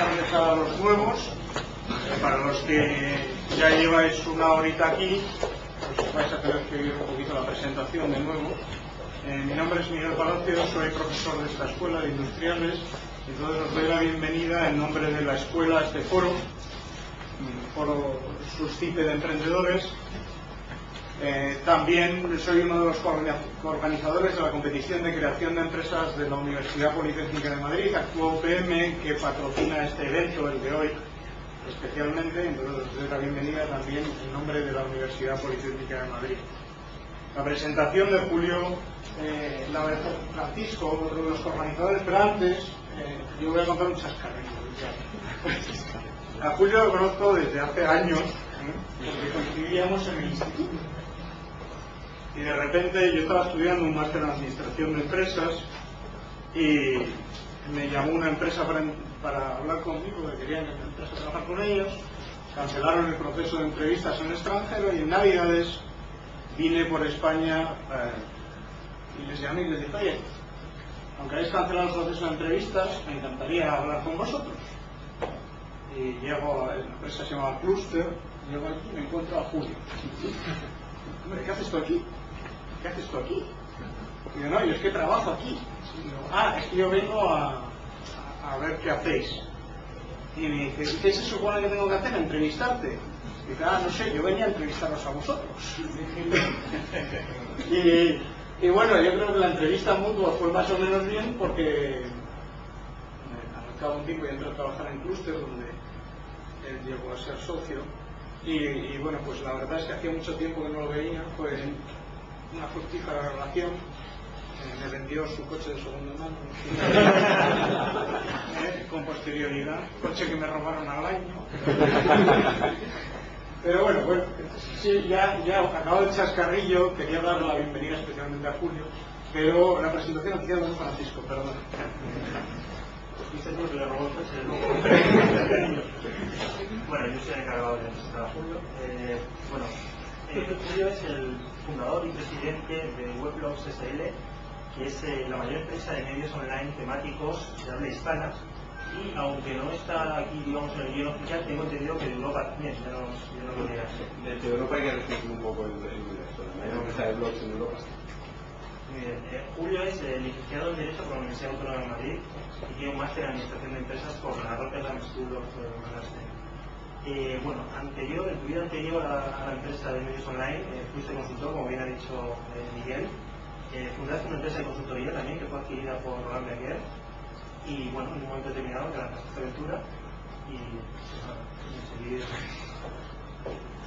tardes a los nuevos. Para los que ya lleváis una horita aquí, pues vais a tener que oír un poquito la presentación de nuevo. Mi nombre es Miguel Palacio, soy profesor de esta escuela de industriales. Entonces os doy la bienvenida en nombre de la escuela a este foro, foro Suscipe de Emprendedores. También soy uno de los organizadores de la competición de creación de empresas de la Universidad Politécnica de Madrid, Actúa UPM, que patrocina este evento, el de hoy, especialmente. Entonces os doy la bienvenida también en nombre de la Universidad Politécnica de Madrid. La presentación de Julio, la de Francisco, otro de los organizadores, pero antes yo voy a contar un chascarrillo. A Julio lo conozco desde hace años, porque coincidíamos en el instituto. Y de repente yo estaba estudiando un máster en administración de empresas y me llamó una empresa para hablar conmigo, que querían que me empezara a trabajar con ellos. Cancelaron el proceso de entrevistas en el extranjero y en Navidades vine por España y les llamé y les dije: oye, aunque habéis cancelado el proceso de entrevistas, me encantaría hablar con vosotros. Y llego, la empresa se llama Cluster, llego aquí y me encuentro a Julio. Hombre, ¿qué haces tú aquí? ¿Qué haces tú aquí? Y digo: no, yo es que trabajo aquí. Y digo: es que yo vengo a ver qué hacéis. Y me dice: ¿qué se supone que tengo que hacer? ¿Entrevistarte? Y dice: no sé, yo venía a entrevistaros a vosotros. y bueno, yo creo que la entrevista mutua fue más o menos bien, porque al cabo de un tiempo ya entré a trabajar en Cluster, donde él llegó a ser socio. Y bueno, pues la verdad es que hacía mucho tiempo que no lo veía, fue una fructífera relación. Me vendió su coche de segunda mano con posterioridad, coche que me robaron al año. Pero bueno, sí, ya acabado el chascarrillo, quería dar la bienvenida especialmente a Julio, pero la presentación oficial no es Francisco, perdón. Pues le robó el coche. Bueno, yo soy el encargado de presentar a Julio. Julio es el fundador y presidente de Weblogs SL, que es la mayor empresa de medios online temáticos de habla hispana. Y aunque no está aquí, digamos, en el guión oficial, tengo entendido que de Europa también, yo no lo diría. De Europa hay que restringir un poco el universo. La mayor empresa de blogs en Europa. Muy bien. Julio es licenciado en Derecho por la Universidad Autónoma de Madrid y tiene un máster en Administración de Empresas por la Rotterdam School of Management. En tu vida anterior a la empresa de medios online, fuiste consultor, como bien ha dicho Miguel. Fundaste una empresa de consultoría también que fue adquirida por Roland Berger. Y bueno, en un momento determinado te lanzaste esta aventura y seguir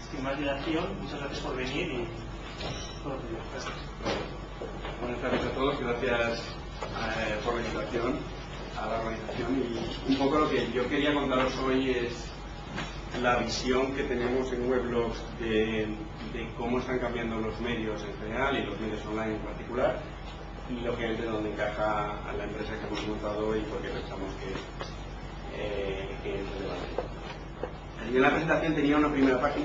sin más dilación. Muchas gracias por venir y todo tuyo. Gracias. Buenas tardes a todos, gracias por la invitación a la organización. Y un poco lo que yo quería contaros hoy es la visión que tenemos en Weblogs de cómo están cambiando los medios en general y los medios online en particular, y lógicamente dónde encaja a la empresa que hemos montado hoy y por qué pensamos que es relevante. Yo en la presentación tenía una primera parte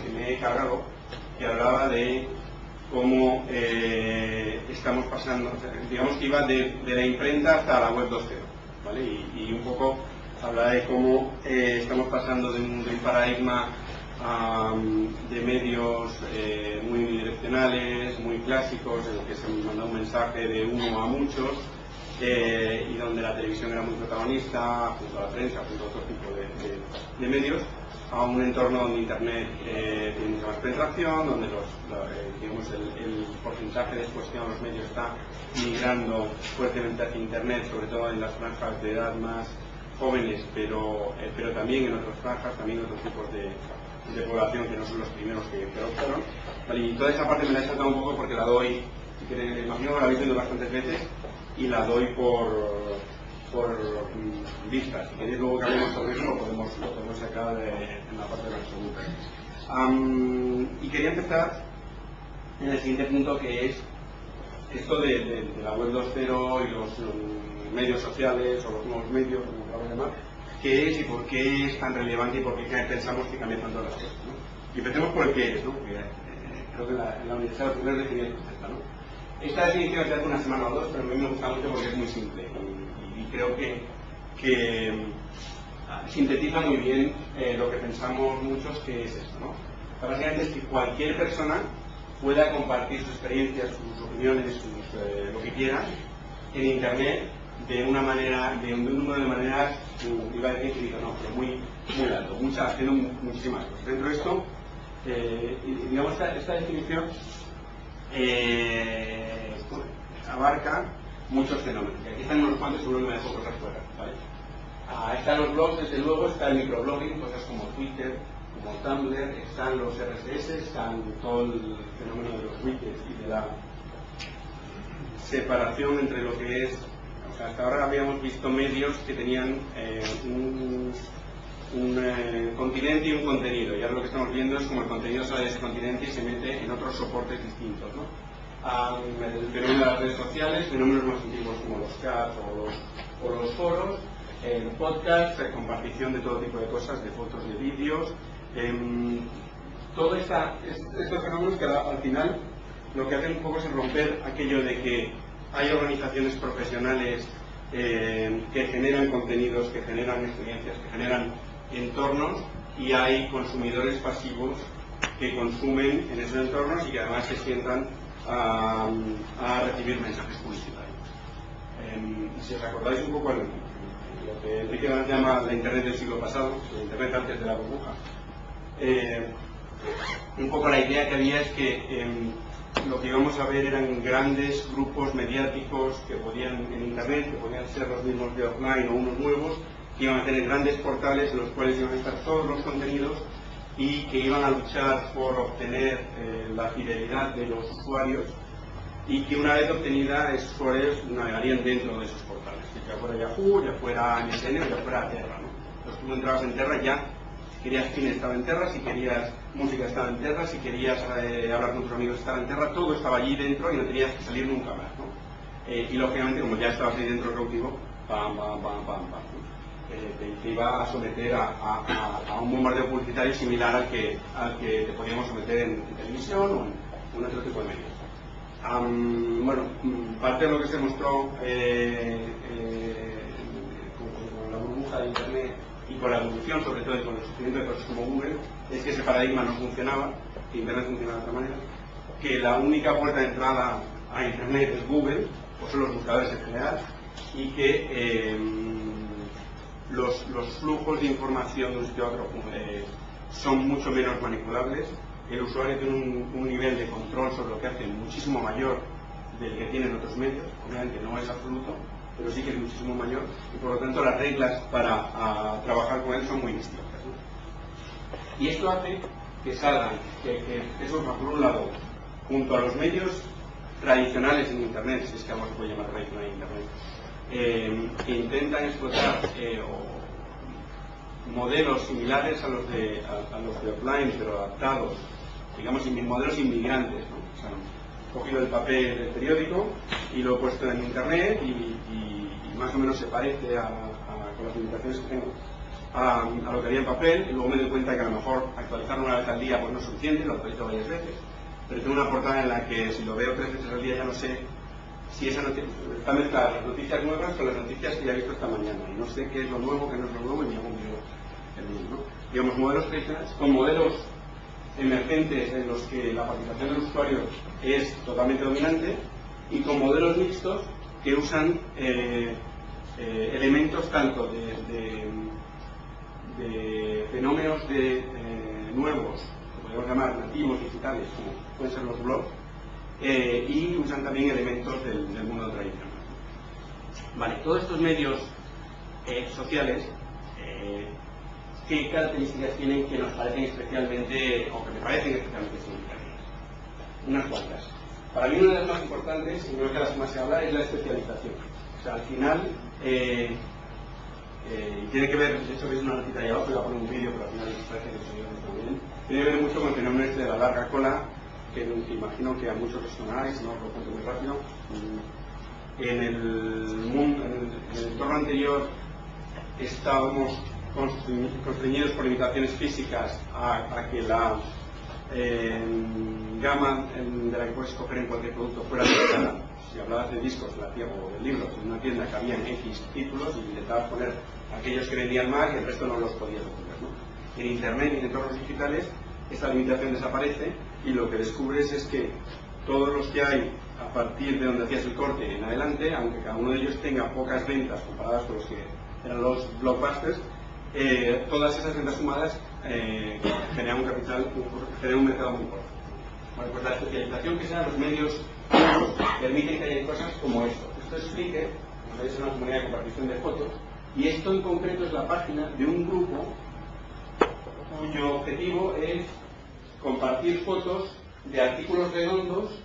que me he cargado, que hablaba de cómo estamos pasando, digamos que iba de la imprenta hasta la web 2.0, ¿vale? Y un poco hablaba de cómo estamos pasando de un paradigma de medios muy unidireccionales, muy clásicos, en el que se manda un mensaje de uno a muchos, y donde la televisión era muy protagonista, junto a la prensa, junto a otro tipo de medios, a un entorno donde Internet tiene mucha más penetración, donde el porcentaje de exposición a los medios está migrando fuertemente hacia Internet, sobre todo en las franjas de edad más jóvenes, pero también en otras franjas, también en otros tipos de población que no son los primeros que adoptaron. Vale, y toda esa parte me la he saltado un poco porque la doy, imagino que la habéis visto bastantes veces, y la doy por vistas. Si queréis luego que hablemos sobre eso, lo podemos sacar en la parte de las preguntas. Y quería empezar en el siguiente punto, que es esto de la web 2.0 y los medios sociales, o los nuevos medios, como acabo de llamar. ¿Qué es y por qué es tan relevante y por qué pensamos que cambian tanto las cosas, ¿no? Y empecemos por el qué es, ¿no? Porque creo que en la universidad lo primero es definir el concepto, ¿no? Esta definición es de hace una semana o dos, pero a mí me gusta mucho porque es muy simple y creo que sintetiza muy bien lo que pensamos muchos que es esto, ¿no? Básicamente es que cualquier persona pueda compartir sus experiencias, sus opiniones, lo que quiera en Internet de una manera, de un número de maneras, iba a decir infinito, no, pero muy alto, haciendo muchísimas cosas. Dentro de esto, digamos, esta definición abarca muchos fenómenos. Y aquí están unos cuantos, seguro que me dejo cosas fuera, ¿vale? Están los blogs, desde luego, está el microblogging, cosas como Twitter, como Tumblr, están los RSS, están todo el fenómeno de los widgets y de la separación entre lo que es, o sea, hasta ahora habíamos visto medios que tenían un continente y un contenido, y ahora lo que estamos viendo es como el contenido sale de ese continente y se mete en otros soportes distintos, ¿no? El fenómeno de las redes sociales, fenómenos más antiguos como los chats o los foros, el podcast, compartición de todo tipo de cosas, de fotos, de vídeos, todos estos fenómenos que al final lo que hacen un poco es romper aquello de que hay organizaciones profesionales que generan contenidos, que generan experiencias, que generan entornos, y hay consumidores pasivos que consumen en esos entornos y que además se sientan a recibir mensajes publicitarios. Si os acordáis un poco lo que Enrique Gans llama la Internet del siglo pasado, la Internet antes de la burbuja, un poco la idea que había es que lo que íbamos a ver eran grandes grupos mediáticos que podían en Internet, que podían ser los mismos de offline o unos nuevos, que iban a tener grandes portales en los cuales iban a estar todos los contenidos y que iban a luchar por obtener la fidelidad de los usuarios, y que una vez obtenida esos usuarios navegarían dentro de esos portales, ya fuera Yahoo, ya fuera MSN o ya fuera Terra, ¿no? Entonces tú entrabas en Terra, ya si querías cine estaba en Terra, si querías música estaba en Terra, si querías hablar con tus amigos estaba en Terra, todo estaba allí dentro y no tenías que salir nunca más, ¿no? Y lógicamente, como ya estabas ahí dentro cautivo, te iba a someter a un bombardeo publicitario similar al que te podíamos someter en televisión o en otro tipo de medios. Bueno, parte de lo que se mostró con la burbuja de Internet y con la evolución, sobre todo, y con el surgimiento de cosas como Google, es que ese paradigma no funcionaba, que Internet funcionaba de otra manera, que la única puerta de entrada a Internet es Google, o son los buscadores en general, y que los flujos de información de un sitio a otro son mucho menos manipulables. El usuario tiene un nivel de control sobre lo que hace muchísimo mayor del que tienen otros medios, obviamente no es absoluto, pero sí que es muchísimo mayor, y por lo tanto las reglas para trabajar con él son muy distintas, ¿no? Y esto hace que salgan, que eso por un lado, junto a los medios tradicionales en Internet, si es que algo se puede llamar tradicional en Internet, que intentan explotar modelos similares a los de offline, pero adaptados, digamos, modelos inmigrantes, ¿no? O sea, he cogido el papel del periódico y lo he puesto en Internet y más o menos se parece con las limitaciones que tengo a lo que había en papel, y luego me doy cuenta que a lo mejor actualizarlo una vez al día pues no es suficiente, lo actualizo varias veces, pero tengo una portada en la que si lo veo 3 veces al día ya no sé si esa noticia está mezclada las noticias nuevas con las noticias que ya he visto esta mañana, y no sé qué es lo nuevo, qué no es lo nuevo, y me hago un lío el mismo, ¿no? Digamos, modelos tradicionales con modelos emergentes en los que la participación del usuario es totalmente dominante, y con modelos mixtos que usan elementos tanto de fenómenos nuevos, que podemos llamar nativos digitales, como pueden ser los blogs, y usan también elementos del mundo tradicional. Vale, todos estos medios sociales, ¿qué características tienen que nos parecen especialmente, o que me parecen especialmente significativas? Unas cuantas. Para mí una de las más importantes, y no es de las que más se habla, es la especialización. O sea, al final, tiene que ver, de hecho veis una notita ahí abajo, voy a poner un vídeo, pero al final les parece que el sonido no está bien. Tiene que ver mucho con el fenómeno de la larga cola, que imagino que a muchos os sonará, y si no os lo cuento muy rápido. En el entorno anterior estábamos constreñidos por limitaciones físicas a que la gama de la que puedes escoger en cualquier producto fuera limitada. Si hablabas de discos o de libros en una tienda que habían X títulos y intentabas poner aquellos que vendían más y el resto no los podías obtener, ¿no? En Internet y en entornos digitales esta limitación desaparece y lo que descubres es que todos los que hay a partir de donde hacías el corte en adelante, aunque cada uno de ellos tenga pocas ventas comparadas con los que eran los blockbusters, todas esas ventas sumadas generan un capital, generan un mercado muy importante. Bueno, pues la especialización que sean los medios permite que haya cosas como esto. Esto explique, como sabéis, es una comunidad de compartición de fotos, y esto en concreto es la página de un grupo cuyo objetivo es compartir fotos de artículos redondos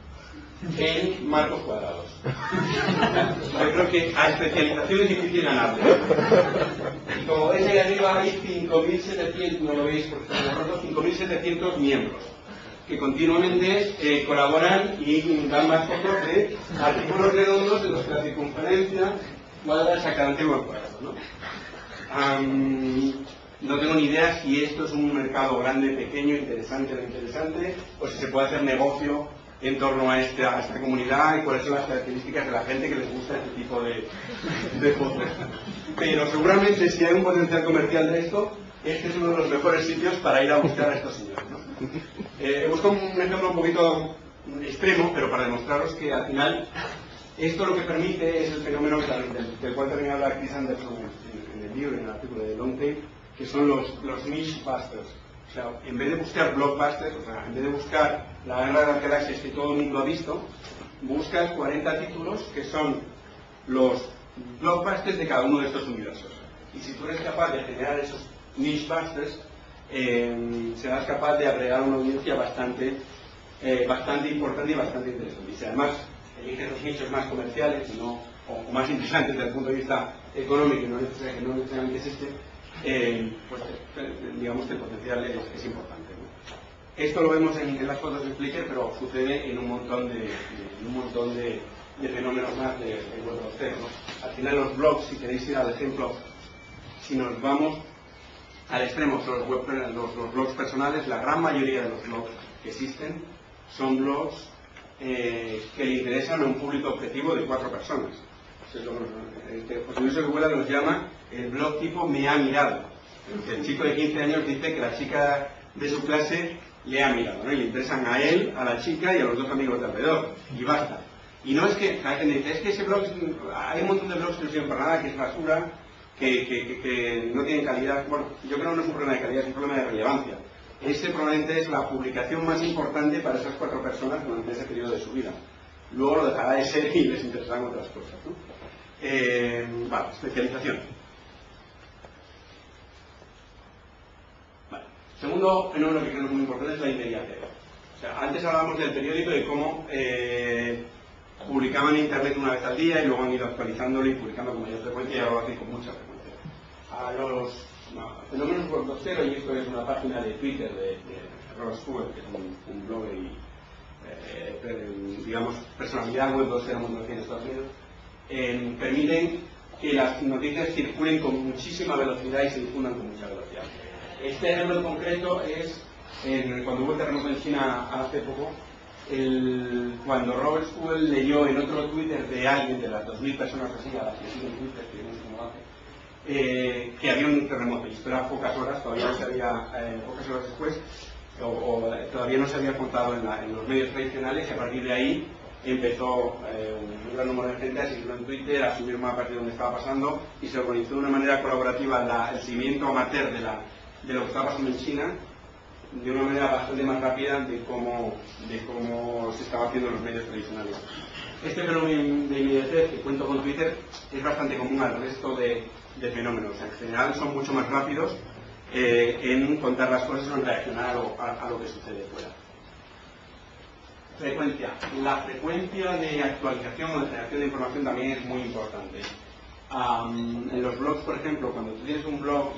en marcos cuadrados. Yo creo que a especialización es difícil ganarle. Y como veis ahí arriba hay 5.700, no lo veis porque están rotos, 5.700 miembros que continuamente colaboran y dan más fotos de artículos redondos de los que la circunferencia cuadra exactamente igual cuadrado, ¿no? No tengo ni idea si esto es un mercado grande, pequeño, interesante o no interesante, o si se puede hacer negocio en torno a esta comunidad y cuáles son las características de la gente que les gusta este tipo de fotos. Pero seguramente si hay un potencial comercial de esto, este es uno de los mejores sitios para ir a buscar a estos señores, ¿no? He buscado un ejemplo un poquito extremo, pero para demostraros que al final esto lo que permite es el fenómeno del cual también habla Chris Anderson en el libro, en el artículo de Longtail, que son los niche busters. O sea, en vez de buscar blockbusters, o sea, en vez de buscar la guerra de las galaxias que todo el mundo ha visto, buscas 40 títulos que son los blockbusters de cada uno de estos universos. Y si tú eres capaz de generar esos niche busters, serás capaz de agregar una audiencia bastante importante y bastante interesante. Y si además eliges los nichos más comerciales o más interesantes desde el punto de vista económico, y no necesariamente es este, pues digamos que el potencial es importante, ¿no? Esto lo vemos en las fotos de Flickr, pero sucede en un montón de fenómenos más de web 2.0, ¿no? Al final los blogs, si queréis ir al ejemplo, si nos vamos al extremo, los blogs personales, la gran mayoría de los blogs que existen son blogs que le interesan a un público objetivo de 4 personas. José Luis Seguela los llama el blog tipo me ha mirado. El chico de 15 años dice que la chica de su clase le ha mirado, ¿no? Y le interesan a él, a la chica y a los 2 amigos de alrededor. Y basta. Y no es que, es que ese blog, hay un montón de blogs que no sirven para nada, que es basura, que no tienen calidad. Bueno, yo creo que no es un problema de calidad, es un problema de relevancia. Este probablemente es la publicación más importante para esas 4 personas durante ese periodo de su vida. Luego lo dejará de ser y les interesarán otras cosas, ¿no? Vale, especialización. Vale. Segundo fenómeno que creo que es muy importante es la inmediatez. O sea, antes hablábamos del periódico y cómo publicaban en internet una vez al día y luego han ido actualizándolo y publicando con mayor frecuencia y ahora lo hacen con mucha frecuencia. A los fenómenos web 2.0, y esto es una página de Twitter de Robert Stewart, que es un blogger y digamos personalidad web 2.0 mundo en Estados Unidos, permiten que las noticias circulen con muchísima velocidad y se difundan con mucha velocidad. Este ejemplo en concreto es cuando hubo el terremoto en China hace poco, cuando Robert Stewart leyó en otro Twitter de alguien de las 2.000 personas así a las que siguen Twitter, que no sé cómo hace, que había un terremoto, y esto era pocas horas, todavía no se había, pocas horas después, o todavía no se había contado en los medios tradicionales, y a partir de ahí empezó un gran número de gente a seguirlo en Twitter, a subir mapas de donde estaba pasando, y se organizó de una manera colaborativa el seguimiento amateur de lo que estaba pasando en China, de una manera bastante más rápida de cómo se estaba haciendo en los medios tradicionales. Este fenómeno de inmediatez que cuento con Twitter es bastante común al resto de fenómenos. En general son mucho más rápidos en contar las cosas o en reaccionar a lo que sucede fuera. Frecuencia. La frecuencia de actualización o de generación de información también es muy importante. En los blogs, por ejemplo, cuando tú tienes un blog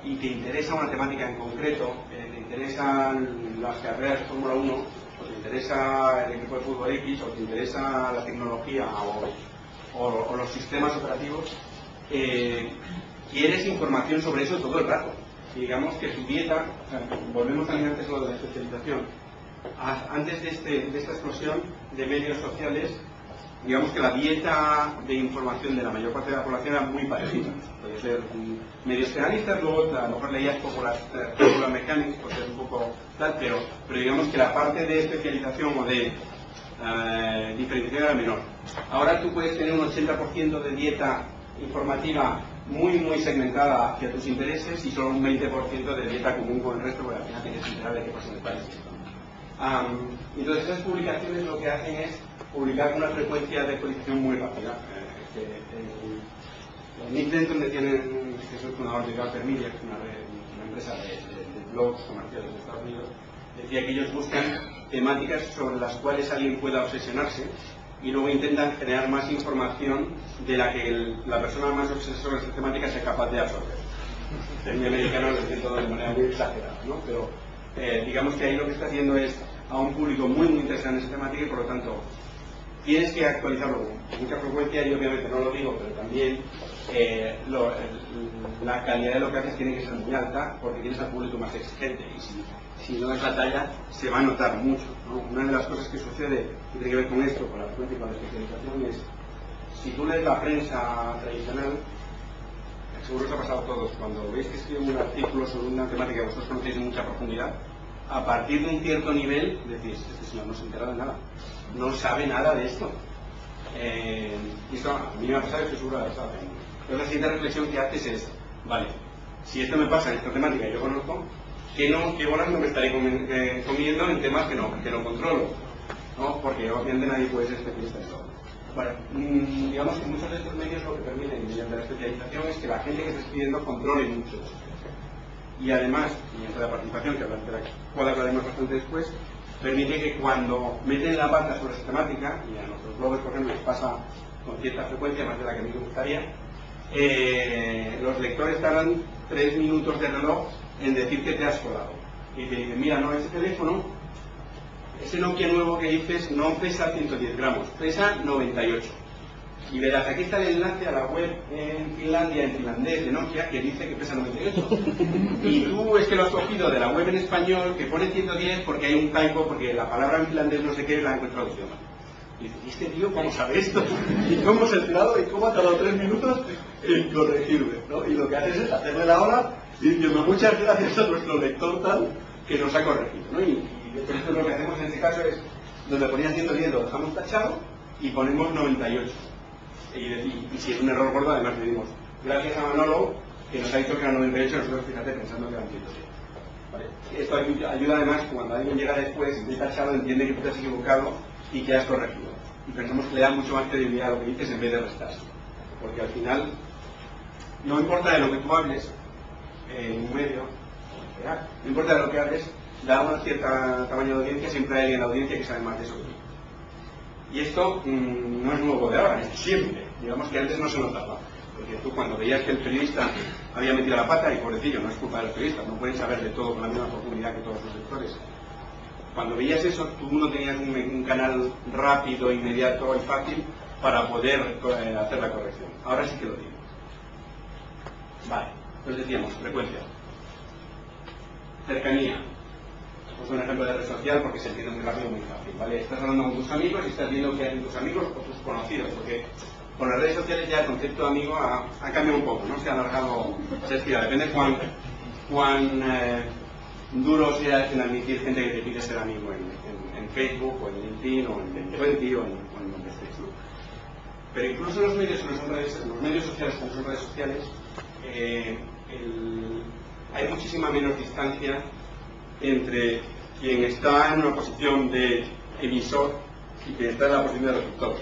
y te interesa una temática en concreto, te interesan las carreras de Fórmula 1, o te interesa el equipo de fútbol X, o te interesa la tecnología o los sistemas operativos, quieres información sobre eso todo el rato. Y digamos que tu dieta, o sea, volvemos también antes a lo de la especialización, antes de esta explosión de medios sociales, digamos que la dieta de información de la mayor parte de la población era muy parecida. Puede ser medios generalistas, luego a lo mejor leías Popular Mechanics, porque es un poco tal, pero digamos que la parte de especialización o de diferenciación era menor. Ahora tú puedes tener un 80% de dieta informativa muy segmentada hacia tus intereses y solo un 20% de dieta común con el resto, porque al final tienes que enterar de qué pasa en el país. Entonces esas publicaciones lo que hacen es publicar con una frecuencia de actualización muy rápida. Nick Denton decía, que es el fundador de Gartner Media, que es una empresa de blogs comerciales de Estados Unidos, decía que ellos buscan temáticas sobre las cuales alguien pueda obsesionarse y luego intentan generar más información de la que la persona más obsesionada sobre esa temática sea capaz de absorber. En americano lo dicen todo de manera muy exagerada, ¿no? Pero digamos que ahí lo que está haciendo es a un público muy interesado en esa temática y por lo tanto tienes que actualizarlo con mucha frecuencia y obviamente no lo digo, pero también la calidad de lo que haces tiene que ser muy alta porque tienes al público más exigente y si no es la talla se va a notar mucho, ¿no? Una de las cosas que sucede y tiene que ver con esto, con la frecuencia y con la especialización es si tú lees la prensa tradicional, seguro os ha pasado a todos, cuando veis que escriben un artículo sobre una temática que vosotros conocéis en mucha profundidad, a partir de un cierto nivel decís, este señor no se entera de nada, no sabe nada de esto. Y esto a mí me ha pasado y estoy seguro de que sabe. Entonces la siguiente reflexión que haces es, vale, si esto me pasa en esta temática y yo conozco, ¿qué bolas no me estaré comiendo en temas que no controlo? ¿No? Porque obviamente nadie puede ser especialista en todo. Bueno, digamos que muchos de estos medios lo que permiten mediante la especialización es que la gente que está escribiendo controle mucho de eso. Y además, mediante la participación, de la cual hablaremos bastante después, permite que cuando meten la pata sobre esa temática, y a nuestros bloggers, por ejemplo, les pasa con cierta frecuencia, más de la que a mí me gustaría, los lectores tardan 3 minutos de reloj en decir que te has colado. Y te dicen, mira, no, ese teléfono, ese Nokia nuevo que dices no pesa 110 gramos, pesa 98. Y verás, aquí está el enlace a la web en Finlandia, en finlandés de Nokia, que dice que pesa 98. Y tú es que lo has cogido de la web en español, que pone 110 porque hay un typo, porque la palabra en finlandés no sé qué, la encuentro traducción. Y dices, ¿y este tío cómo sabe esto? ¿Y cómo se ha enterado? ¿Y cómo ha tardado 3 minutos en corregirme? ¿No? Y lo que haces es hacerle la hora y diciendo, muchas gracias a nuestro lector tal, que nos ha corregido, ¿no? Y por eso lo que hacemos en este caso es, donde ponía 110 lo dejamos tachado y ponemos 98. Y si es un error gordo, además le dimos gracias a Manolo, que nos ha dicho que era 98, nosotros fíjate pensando que eran 110. ¿Vale? Esto ayuda además que cuando alguien llega después de tachado entiende que tú te has equivocado y que has corregido. Y pensamos que le da mucho más credibilidad a lo que dices en vez de restar. Porque al final, no importa de lo que tú hables en un medio, no importa de lo que hables, da un cierto tamaño de audiencia, siempre hay alguien en la audiencia que sabe más de eso que tú. Y esto no es nuevo de ahora, es siempre. Digamos que antes no se notaba. Porque tú cuando veías que el periodista había metido la pata, y pobrecillo, no es culpa del periodista, no pueden saber de todo con la misma profundidad que todos los lectores. Cuando veías eso, tú no tenías un canal rápido, inmediato y fácil para poder hacer la corrección. Ahora sí que lo digo. Vale, pues decíamos, frecuencia. Cercanía. Pues un ejemplo de red social porque se entiende muy rápido y muy fácil, ¿vale? Estás hablando con tus amigos y estás viendo qué hacen tus amigos o tus conocidos, porque con las redes sociales ya el concepto de amigo ha cambiado un poco, ¿no? Se ha alargado, se estira, depende cuán duro sea en admitir gente que te pide ser amigo en Facebook o en LinkedIn o en Twenty o en donde estés, ¿no? Pero incluso los medios sociales que no son redes sociales, hay muchísima menos distancia entre quien está en una posición de emisor y quien está en la posición de receptor.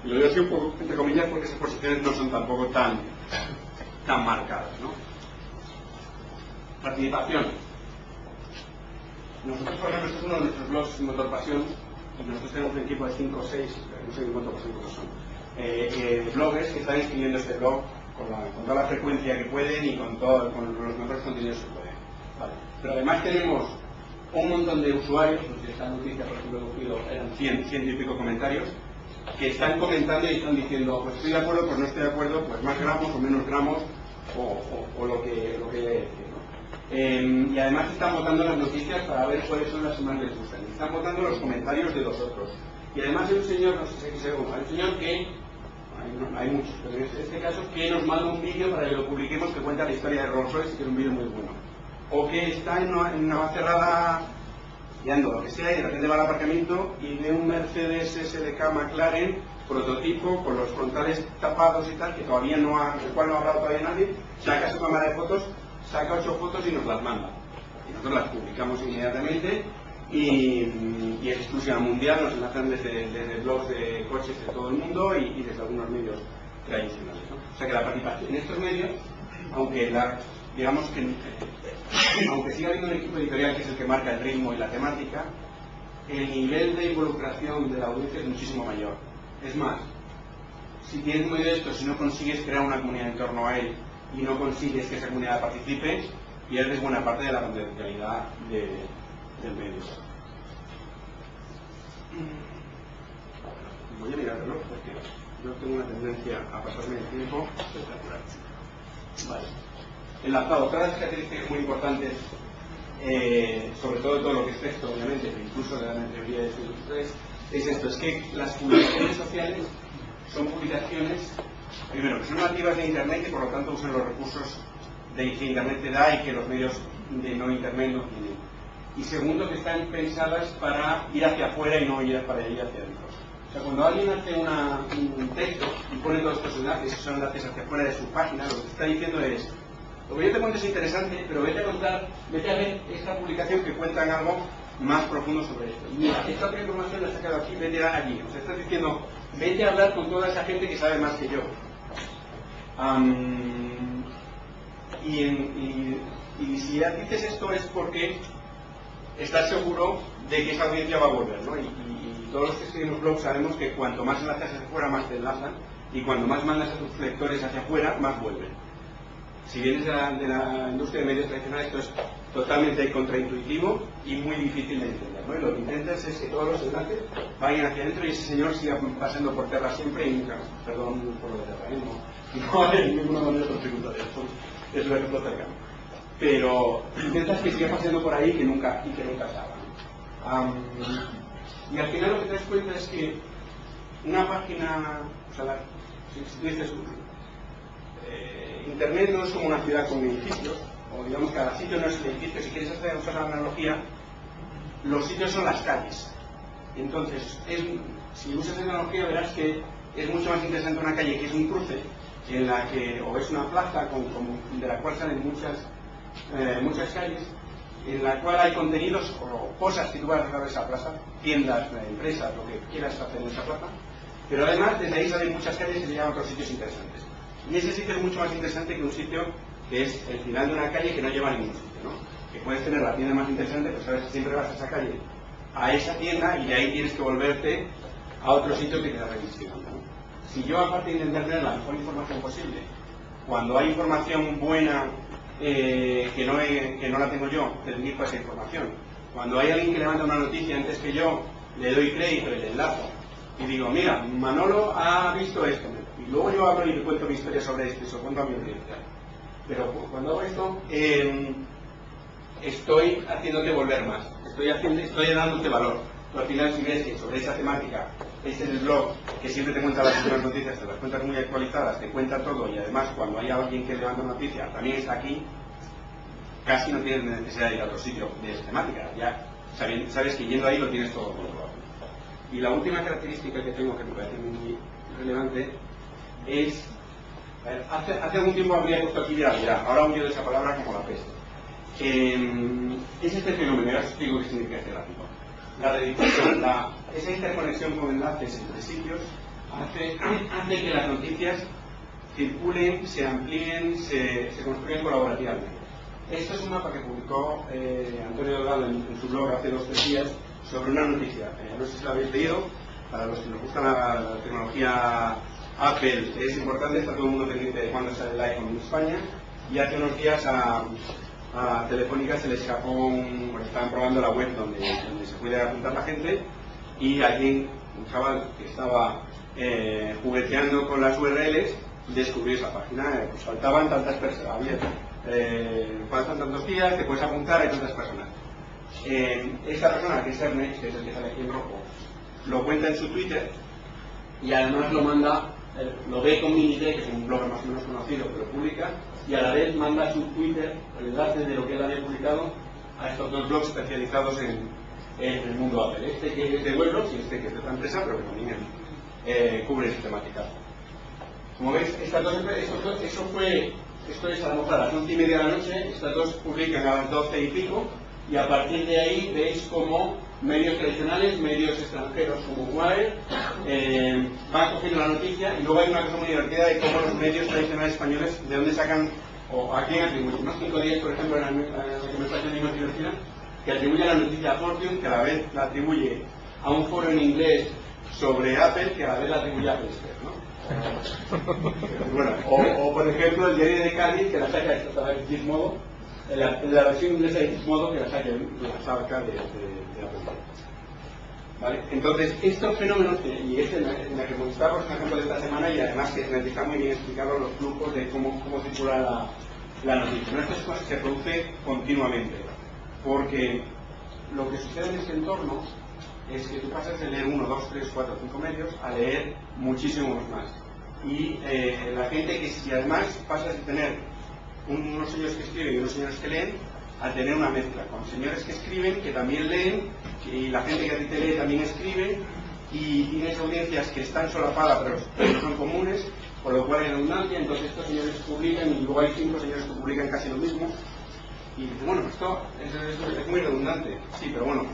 Y lo digo así un poco entre comillas porque esas posiciones no son tampoco tan marcadas, ¿no? Participación. Nosotros, por ejemplo, este es uno de nuestros blogs Motor Pasión y nosotros tenemos un equipo de 5 o 6, no sé cuánto por 5 son, bloggers que están escribiendo este blog con toda la frecuencia que pueden y con los mejores contenidos que pueden. Vale. Pero además tenemos un montón de usuarios, pues esta noticia por ejemplo he cogido, eran 100 y pico comentarios, que están comentando y están diciendo, pues estoy de acuerdo, pues no estoy de acuerdo, pues más gramos o menos gramos, o lo que haya decir, ¿no? Y además están votando las noticias para ver cuáles son las que más les gustan. Están votando los comentarios de los otros. Y además hay un señor, no sé si se ve, hay un señor que, hay muchos, pero en este caso, que nos manda un vídeo para que lo publiquemos que cuenta la historia de Rolls Royce, que es un vídeo muy bueno. O que está en una cerrada guiando lo que sea y de repente va al aparcamiento y ve un Mercedes SLK McLaren prototipo con los frontales tapados y tal, que todavía no ha, el cual no ha hablado todavía nadie, saca su cámara de fotos, saca 8 fotos y nos las manda. Y nosotros las publicamos inmediatamente y es exclusiva mundial, nos enlazan desde blogs de coches de todo el mundo y desde algunos medios tradicionales, ¿no? O sea que la participación en estos medios, aunque digamos que aunque siga habiendo un equipo editorial que es el que marca el ritmo y la temática, el nivel de involucración de la audiencia es muchísimo mayor. Es más, si tienes un medio de esto, si no consigues crear una comunidad en torno a él y no consigues que esa comunidad participe, pierdes buena parte de la confidencialidad del medio. Voy a mirar el reloj porque yo tengo una tendencia a pasarme el tiempo espectacular. Vale. Enlazado, otra de las características muy importantes, sobre todo lo que es texto, obviamente, pero incluso de la mayoría de sus es esto, es que las publicaciones sociales son publicaciones, primero, que son nativas de Internet y por lo tanto usan los recursos que Internet te da y que los medios de no Internet no tienen. Y segundo, que están pensadas para ir hacia afuera y no ir para ir hacia adentro. O sea, cuando alguien hace un texto y pone todos estos enlaces, que son enlaces hacia afuera de su página, lo que está diciendo es: lo que yo te cuento es interesante, pero vete a ver esta publicación que cuenta en algo más profundo sobre esto. Mira, esta otra información la he sacado aquí, vete allí. O sea, estás diciendo, vete a hablar con toda esa gente que sabe más que yo. Y si ya dices esto es porque estás seguro de que esa audiencia va a volver, ¿no? Y todos los que escribimos blogs sabemos que cuanto más enlazas hacia afuera, más te enlazan, y cuando más mandas a tus lectores hacia afuera, más vuelven. Si vienes de la industria de medios tradicionales, esto es totalmente contraintuitivo y muy difícil de entender, ¿no? Y lo que intentas es que todos los enlaces vayan hacia adentro y ese señor siga pasando por Terra siempre y nunca, perdón por lo de Terra, no hay ninguna manera de tributaria, es un ejemplo cercano. Pero intentas que siga pasando por ahí y que nunca salga. Y al final lo que te das cuenta es que una página, o sea, si tú dices, Internet no es como una ciudad con edificios, o digamos cada sitio no es un edificio. Si quieres usar la analogía, los sitios son las calles. Entonces, si usas esa analogía verás que es mucho más interesante una calle que es un cruce, en la que, o es una plaza de la cual salen muchas calles, en la cual hay contenidos o cosas que tú vas a hacer en esa plaza, tiendas, empresas, lo que quieras hacer en esa plaza, pero además desde ahí salen muchas calles y se llaman otros sitios interesantes. Y ese sitio es mucho más interesante que un sitio que es el final de una calle que no lleva a ningún sitio, ¿no? Que puedes tener la tienda más interesante, pero sabes que siempre vas a esa calle, a esa tienda, y de ahí tienes que volverte a otro sitio que te da revisión, ¿no? Si yo, aparte de intentar tener la mejor información posible, cuando hay información buena que no la tengo yo, te dedico a esa información. Cuando hay alguien que levanta una noticia antes que yo, le doy crédito y le enlazo y digo, mira, Manolo ha visto esto, y luego yo hablo y le cuento mi historia sobre esto y se lo cuento a mi audiencia. Pero cuando hago esto, estoy haciéndote volver más, estoy dándote valor. Tú al final, si ves que sobre esa temática, este es el blog que siempre te cuenta las últimas noticias, te las cuentas muy actualizadas, te cuenta todo, y además cuando hay alguien que levanta una noticia también está aquí, casi no tienes necesidad de ir a otro sitio de esa temática. Ya sabes que yendo ahí lo tienes todo controlado. Y la última característica que tengo, que me parece muy relevante, es, hace algún tiempo habría puesto aquí viralidad, ahora huyo de esa palabra como la peste. Es este fenómeno, ya os explico qué significa este gráfico. La redifusión, esa interconexión con enlaces entre sitios hace que las noticias circulen, se amplíen, se construyan colaborativamente. Esto es un mapa que publicó Antonio Delgado en su blog hace 2 o 3 días sobre una noticia. No sé si lo habéis leído. Para los que nos gusta la tecnología Apple es importante, está todo el mundo pendiente de cuándo sale el iPhone en España, y hace unos días a Telefónica se le escapó porque estaban probando la web donde se puede apuntar la gente, y alguien, un chaval que estaba jugueteando con las URLs, descubrió esa página. Pues faltaban tantas personas, faltan tantos días, te puedes apuntar, hay tantas personas. Esta persona, que es Ernest, que es el que sale aquí en rojo, lo cuenta en su Twitter y además lo manda, lo ve Community, que es un blog más o menos conocido, pero publica, y a la vez manda a su Twitter el enlace de lo que él había publicado a estos dos blogs especializados en el mundo Apple. Este que es de Weblogs y este que es de otra empresa, pero que también cubre esa temática. Como veis, estas dos empresas, esto es a lo mejor a las 11:30 de la noche, estas dos publican a las 12 y pico, y a partir de ahí veis como medios tradicionales, medios extranjeros como Wire, van cogiendo la noticia, y luego hay una cosa muy divertida de cómo los medios tradicionales españoles, de dónde sacan, o a quién atribuyen, ¿no? 5 días, por ejemplo, en la que me parece muy divertida, que atribuye la noticia a Fortune, que a la vez la atribuye a un foro en inglés sobre Apple, que a la vez la atribuye a Apple, ¿no? Bueno, o por ejemplo el diario de Cádiz, que la saca de Gizmodo, la versión inglesa de Gizmodo, que la saca de Apple. ¿Vale? Entonces, estos fenómenos, y en la que mostramos un ejemplo de esta semana, y además que está muy bien explicado los flujos de cómo circula la noticia, ¿no? Estas cosas se producen continuamente, porque lo que sucede en este entorno es que tú pasas de leer 1, 2, 3, 4, 5 medios a leer muchísimos más. Y la gente que, si además pasas de tener unos señores que escriben y unos señores que leen, a tener una mezcla, con señores que escriben, que también leen, y la gente que a ti te lee también escribe, y tienes audiencias que están solapadas pero no son comunes, por lo cual hay redundancia. Entonces estos señores publican y luego hay 5 señores que publican casi lo mismo, y dices, bueno, esto es muy redundante, sí, pero bueno,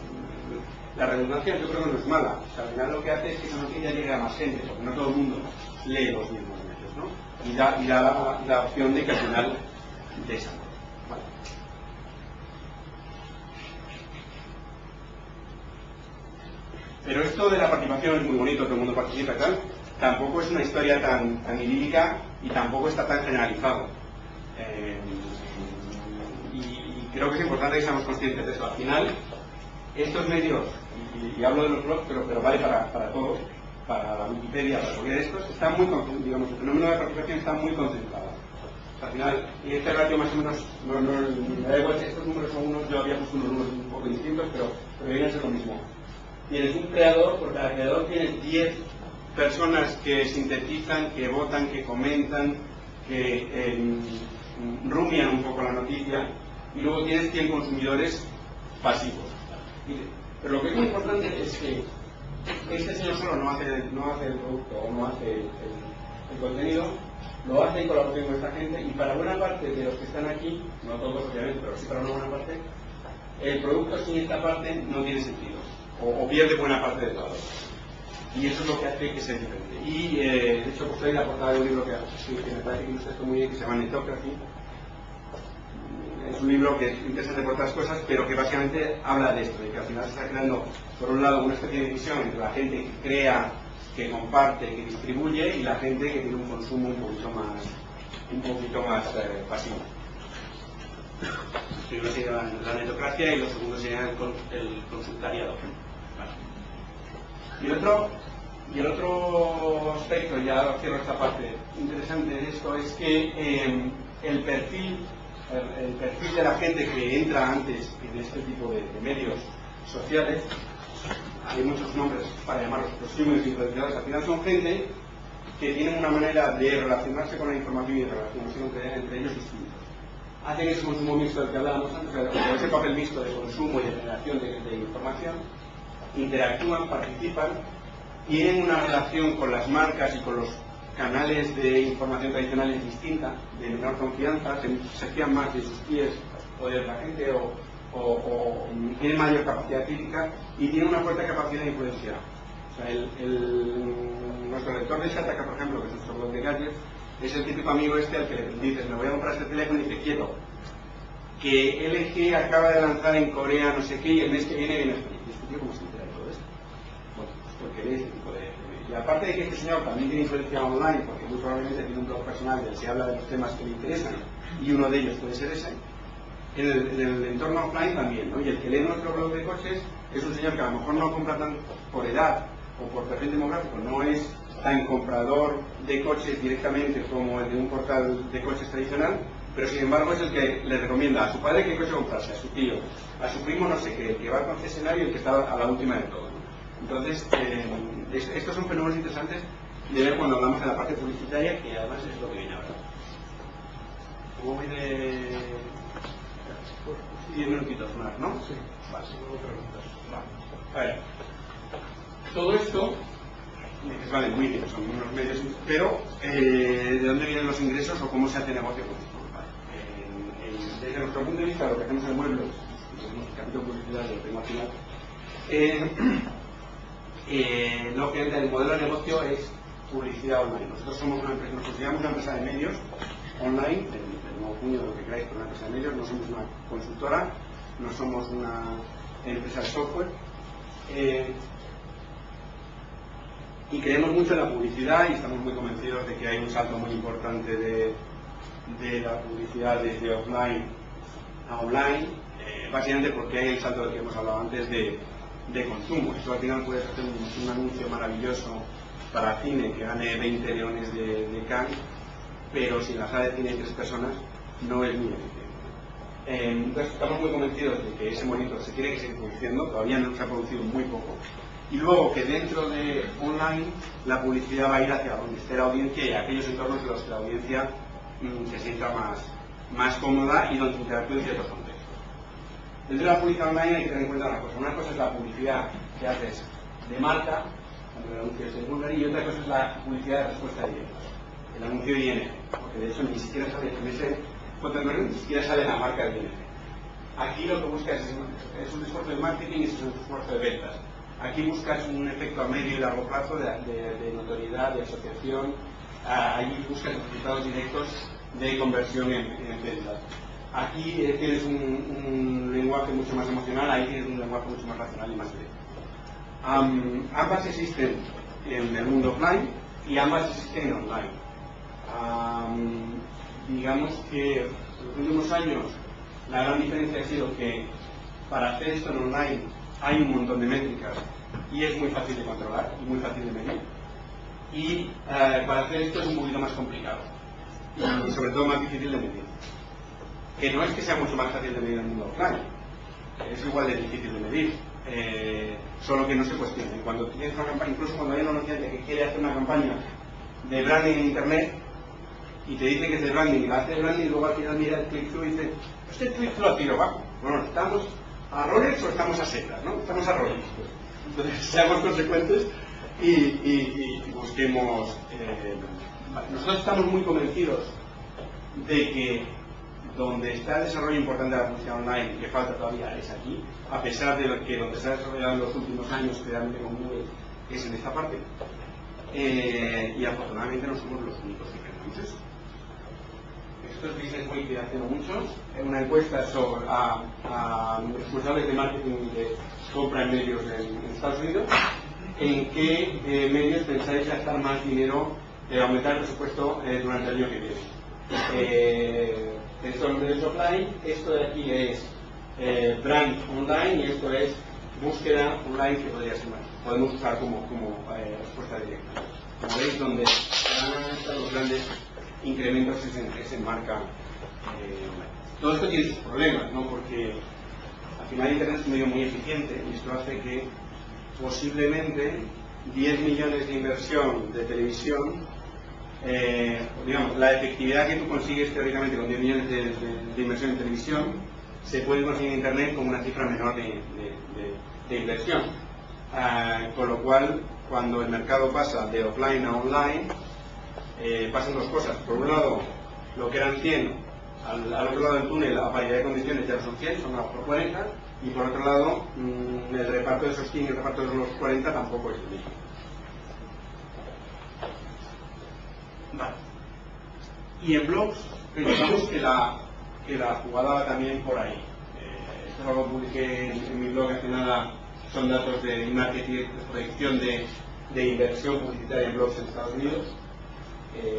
la redundancia yo creo que no es mala. O sea, al final lo que hace es que esa noticia llegue a más gente, porque no todo el mundo lee los mismos medios, ¿no? Y da la opción de que al final de esa. Vale. Pero esto de la participación es muy bonito, todo el mundo participa y tal, tampoco es una historia tan idílica y tampoco está tan generalizado. Y creo que es importante que seamos conscientes de eso. Al final, estos medios, y hablo de los blogs, pero vale para todos, para la Wikipedia, para cualquier de estos, están muy concentrados, digamos, el fenómeno de participación está muy concentrado. Al final, y este ratio más o menos, me da igual si estos números son unos, yo había puesto unos números un poco distintos, pero viene a ser lo mismo. Tienes un creador, por cada creador tienes 10 personas que sintetizan, que votan, que comentan, que rumian un poco la noticia, y luego tienes 100 consumidores pasivos. Pero lo que es muy importante es que este señor solo no hace el producto o no hace el contenido, lo hace en colaboración con esta gente, y para buena parte de los que están aquí, no todos obviamente, pero sí para una buena parte, el producto sin esta parte no tiene sentido, o pierde buena parte de todo. Y eso es lo que hace que sea diferente. Y de hecho, pues ahí la portada de un libro que me parece que ilustra esto muy bien, que se llama Netocracy. Es un libro que es interesante por otras cosas, pero que básicamente habla de esto, de que al final se está creando, por un lado, una especie de división entre la gente que crea, que comparte, que distribuye, y la gente que tiene un consumo un poquito más pasivo. Primero sería la netocracia y lo segundo sería el consultariado. Y el otro aspecto, ya cierro esta parte interesante de esto, es que el perfil de la gente que entra antes en este tipo de medios sociales, hay muchos nombres para llamarlos prostíbulos influenciadores, al final son gente que tienen una manera de relacionarse con la información y de relacionarse entre ellos distintos. Hacen ese consumo mixto del que hablábamos antes, o ese papel mixto de consumo y de generación de información, interactúan, participan, tienen una relación con las marcas y con los canales de información tradicionales distinta, de menor confianza, se fían más de sus pies o de otra gente, o tienen mayor capacidad crítica y tienen una fuerte capacidad de influencia. O sea, nuestro lector de Shataka, por ejemplo, que es nuestro blog de gadgets, es el típico amigo este al que le dices, me voy a comprar este teléfono y dice, quieto, que LG acaba de lanzar en Corea no sé qué y el mes que viene feliz. ¿Y este tío cómo se entera de todo esto? Bueno, pues porque lee este tipo de... Y aparte de que este señor también tiene influencia online, porque muy probablemente tiene un blog personal del que se habla de los temas que le interesan, y uno de ellos puede ser ese, en el entorno offline también, ¿no? Y el que lee nuestro blog de coches es un señor que a lo mejor no compra tan por edad o por perfil demográfico, no es tan comprador de coches directamente como el de un portal de coches tradicional, pero sin embargo es el que le recomienda a su padre qué coche comprarse, a su tío, a su primo no sé qué, el que va al concesionario y el que está a la última de todo, ¿no? Entonces, estos son fenómenos interesantes de ver cuando hablamos de la parte publicitaria, que además es lo que viene ahora. ¿Cómo voy de 10 minutitos más, no? Sí. Vale. Luego preguntas. Vale. A ver. Todo esto, dices, vale, muy bien, son unos medios, pero ¿de dónde vienen los ingresos o cómo se hace negocio con esto? Vale. Desde nuestro punto de vista, lo que hacemos en Muebles, tenemos el capítulo publicidad, lo tengo al final, lógicamente el modelo de negocio es publicidad online. Nosotros somos una empresa, nos consideramos una empresa de medios online, del nuevo puño, lo que queráis, pero una empresa de medios, no somos una consultora, no somos una empresa de software. Y creemos mucho en la publicidad y estamos muy convencidos de que hay un salto muy importante de la publicidad desde offline a online, básicamente porque hay el salto del que hemos hablado antes de consumo. Esto al final puedes hacer un anuncio maravilloso para cine que gane 20 leones de Cannes, pero si en la sala de cine hay 3 personas no es muy eficiente. Entonces estamos muy convencidos de que ese movimiento se tiene que seguir produciendo, todavía no se ha producido muy poco, y luego que dentro de online la publicidad va a ir hacia donde esté la audiencia y a aquellos entornos en los que la audiencia se sienta más cómoda y donde interactúe en ciertos contextos. Dentro de la publicidad online hay que tener en cuenta una cosa es la publicidad que haces de marca, cuando el anuncio es en Google, y otra cosa es la publicidad de respuesta directa, el anuncio ING, porque de hecho ni siquiera sale en ese fotografiado, ni siquiera sale la marca de ING. Aquí lo que buscas es un esfuerzo de marketing y es un esfuerzo de ventas. Aquí buscas un efecto a medio y largo plazo de notoriedad, de asociación. Allí buscas resultados directos de conversión en ventas. Aquí tienes un lenguaje mucho más emocional, ahí tienes un lenguaje mucho más racional y más directo. Ambas existen en el mundo offline y ambas existen en online. Digamos que en los últimos años la gran diferencia ha sido que para hacer esto en online hay un montón de métricas y es muy fácil de controlar y muy fácil de medir. Y para hacer esto es un poquito más complicado y sobre todo más difícil de medir. Que no es que sea mucho más fácil de medir en el mundo offline, es igual de difícil de medir, solo que no se cuestiona. Cuando tienes una campaña, incluso cuando hay una anunciante que quiere hacer una campaña de branding en internet y te dice que es de branding y la hace de branding y luego al final mira el click-through y dice, este click-through ha tiro bajo. Bueno, ¿estamos a roles o estamos a secas? ¿No? Estamos a roles. Entonces seamos consecuentes y busquemos. Nosotros estamos muy convencidos de que donde está el desarrollo importante de la publicidad online, que falta todavía, es aquí, a pesar de que donde se ha desarrollado en los últimos años, realmente con Google, es en esta parte. Y afortunadamente no somos los únicos que tenemos eso. Esto es Business Week que hace no mucho, una encuesta a responsables de marketing y de compra en medios en Estados Unidos, en qué medios pensáis gastar más dinero, aumentar el presupuesto durante el año que viene. Estos son los medios offline, esto de aquí es brand online y esto es búsqueda online, que podría ser más. Podemos usar como respuesta directa. Como veis, donde están los grandes incrementos es en marca online. Todo esto tiene sus problemas, ¿no? Porque al final Internet es un medio muy eficiente y esto hace que posiblemente 10 millones de inversión de televisión, digamos, la efectividad que tú consigues teóricamente con 10 millones de inversión en televisión se puede conseguir en Internet con una cifra menor de inversión. Con lo cual, cuando el mercado pasa de offline a online, pasan dos cosas. Por un lado, lo que eran 100, al otro lado del túnel, a paridad de condiciones ya no son 100, son por 40, y por otro lado, el reparto de esos 100 y el reparto de los 40 tampoco es el mismo. Vale. Y en blogs, pensamos que la jugada va también por ahí. Esto es algo que publiqué en mi blog hace nada, son datos de marketing, de proyección de inversión publicitaria en blogs en Estados Unidos.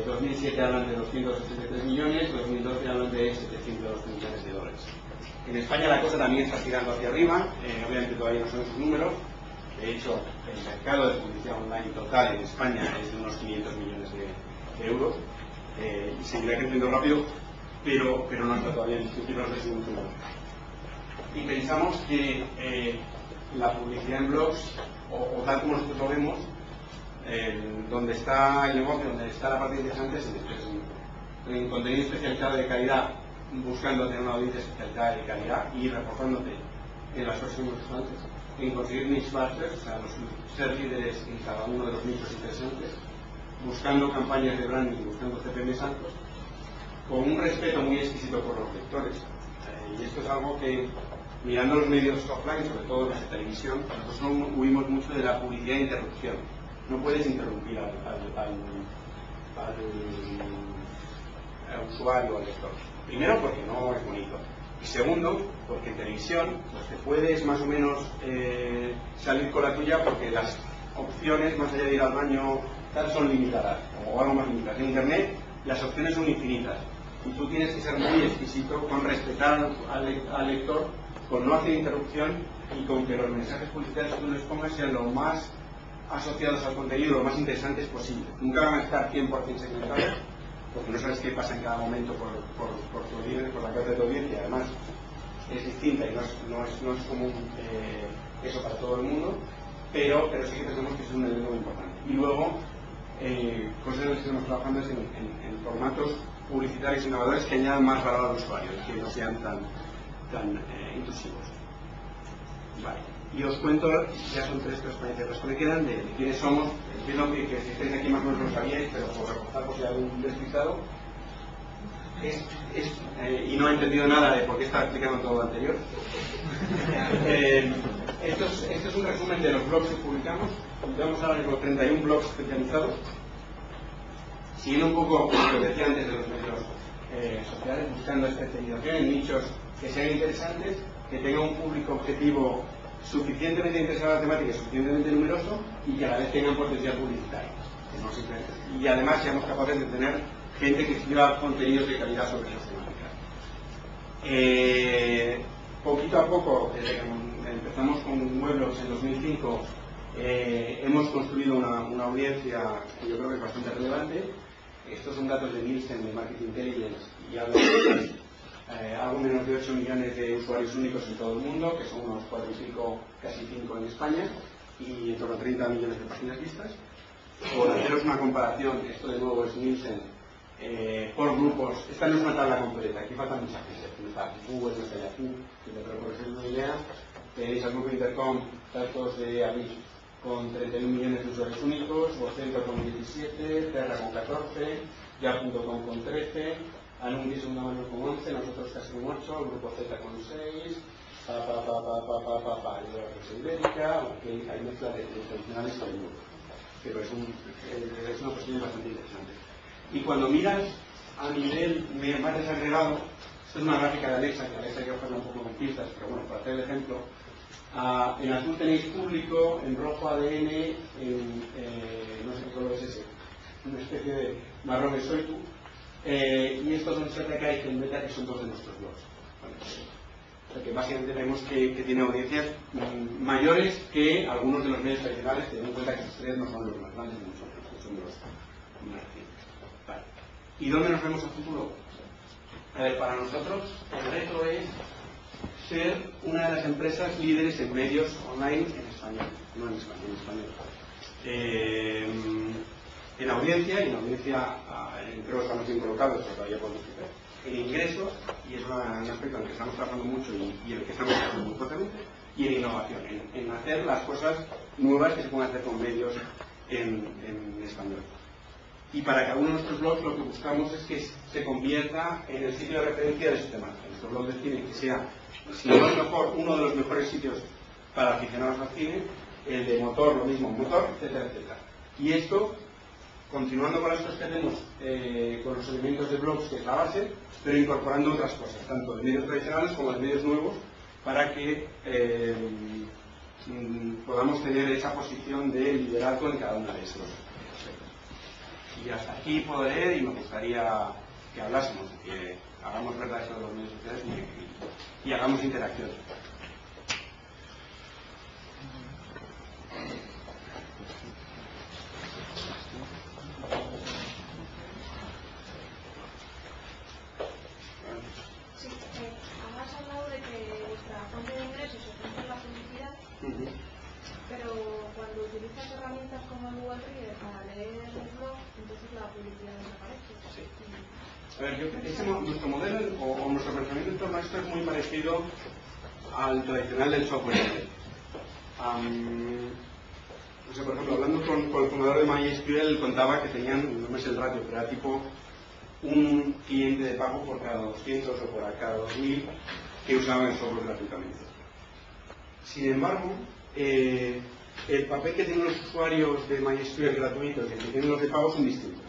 2007 hablan de 263 millones, 2012 hablan de 700 millones de dólares. En España la cosa también está tirando hacia arriba, obviamente todavía no son esos números. De hecho, el mercado de publicidad online total en España es de unos 500 millones de euros y seguirá creciendo rápido, pero no está todavía en cifras de segundo. Y pensamos que la publicidad en blogs o tal como nosotros lo vemos, donde está el negocio, donde está la parte interesante es en contenido especializado de calidad, buscando tener una audiencia especializada de calidad y reforzándote en las cosas que hemos visto antes, en conseguir niche busters, o sea, ser líderes en cada uno de los nichos interesantes, buscando campañas de branding, buscando CPMs altos, con un respeto muy exquisito por los lectores. Y esto es algo que, mirando los medios offline, sobre todo los de televisión, nosotros huimos mucho de la publicidad de interrupción. No puedes interrumpir al usuario o al lector. Primero, porque no es bonito. Y segundo, porque en televisión pues te puedes más o menos salir con la tuya, porque las opciones, más allá de ir al baño, tal, son limitadas, o algo más limitadas. En Internet las opciones son infinitas. Y tú tienes que ser muy exquisito con respetar al lector, con no hacer interrupción y con que los mensajes publicitarios que tú les pongas sean lo más asociados al contenido, lo más interesantes posible. Nunca van a estar 100% segmentados, porque no sabes qué pasa en cada momento por tu audiencia, por la carta de tu audiencia. Además, es distinta y no es común eso para todo el mundo, pero sí que pensamos que es un elemento muy importante. Y luego, cosas en las que estamos trabajando es en formatos publicitarios innovadores que añadan más valor al usuario y que no sean tan intrusivos. Vale. Y os cuento, ya son 3 transparencias las que me quedan, de quiénes somos. Entiendo que si estáis aquí más o menos lo sabíais, pero por reforzar por si hay algún despistado. Y no he entendido nada de por qué estaba explicando todo lo anterior. Esto es un resumen de los blogs que publicamos. Vamos ahora con 31 blogs especializados. Siguiendo un poco lo que decía antes de los medios sociales, buscando especialización en nichos que sean interesantes, que tengan un público objetivo suficientemente interesado en la temática y suficientemente numeroso y que a la vez tengan potencial publicitario. Y además seamos capaces de tener gente que escriba contenidos de calidad sobre esas temáticas. Poquito a poco, desde que empezamos con Weblogs en 2005, hemos construido una audiencia que yo creo que es bastante relevante. Estos son datos de Nielsen, de Market Intelligence, y hablan de algo menos de 8 millones de usuarios únicos en todo el mundo, que son unos 4 y 5, casi 5 en España, y en torno a 30 millones de páginas vistas. Por haceros una comparación, esto de nuevo es Nielsen, por grupos. Esta no es una tabla completa, aquí faltan muchas cosas. No está Google, no está Yahoo, pero por ejemplo una idea, tenéis al grupo Intercom, datos de abril con 31 millones de usuarios únicos, Vocento con 17, Terra con 14, Ya.com con 13, Anuncios una mano con 11, nosotros casi con 8, el grupo Z con 6, y la Región Ibérica, aunque hay mezcla de tradicionales y de nuevos. Pero es una cuestión bastante interesante. Y cuando miras a nivel más desagregado, esto es una gráfica de Alexa, que Alexa hay que cogerla un poco con pistas, pero bueno, para hacer el ejemplo, en azul tenéis público, en rojo ADN, no sé qué color es ese, una especie de marrón de soy tú, y estos son CPK y Meta, que son 2 de nuestros blogs. Bueno, o sea que básicamente vemos que tiene audiencias mayores que algunos de los medios tradicionales, teniendo en cuenta que estos 3 no son los más grandes de nosotros, que son los más recientes. Vale. ¿Y dónde nos vemos a futuro? A ver, para nosotros el reto es ser una de las empresas líderes en medios online en español, no en español, en español. En audiencia, y en audiencia creo que estamos bien colocados, pero todavía podemos crecer. En ingresos, y es un aspecto en el que estamos trabajando mucho y en el que estamos trabajando muy fuertemente, y en innovación, en hacer las cosas nuevas que se pueden hacer con medios en español. Y para cada uno de nuestros blogs lo que buscamos es que se convierta en el sitio de referencia de su temática. Nuestros blogs de cine que sea, si no es mejor, uno de los mejores sitios para aficionados al cine, el de motor, lo mismo, motor, etcétera, etcétera. Y esto, continuando con las cosas que hacemos con los elementos de blogs, que es la base, pero incorporando otras cosas, tanto de medios tradicionales como de medios nuevos, para que podamos tener esa posición de liderazgo en cada una de estos aspectos. Y hasta aquí puedo leer y me gustaría que hablásemos, que hagamos verdad eso de los medios sociales y hagamos interacción. Sí, has hablado de que vuestra fuente de ingresos se centra en la publicidad, pero entonces la publicidad desaparece. Sí. A ver, yo creo que nuestro modelo o nuestro pensamiento en torno a esto es muy parecido al tradicional del software libre. No sé, por ejemplo, hablando con el fundador de MySQL, contaba que tenían, no me sé el ratio, pero era tipo un cliente de pago por cada 200 o por cada 2000 que usaban el software gratuitamente. Sin embargo, el papel que tienen los usuarios de MySQL gratuitos y el que tienen los de pago son distintos.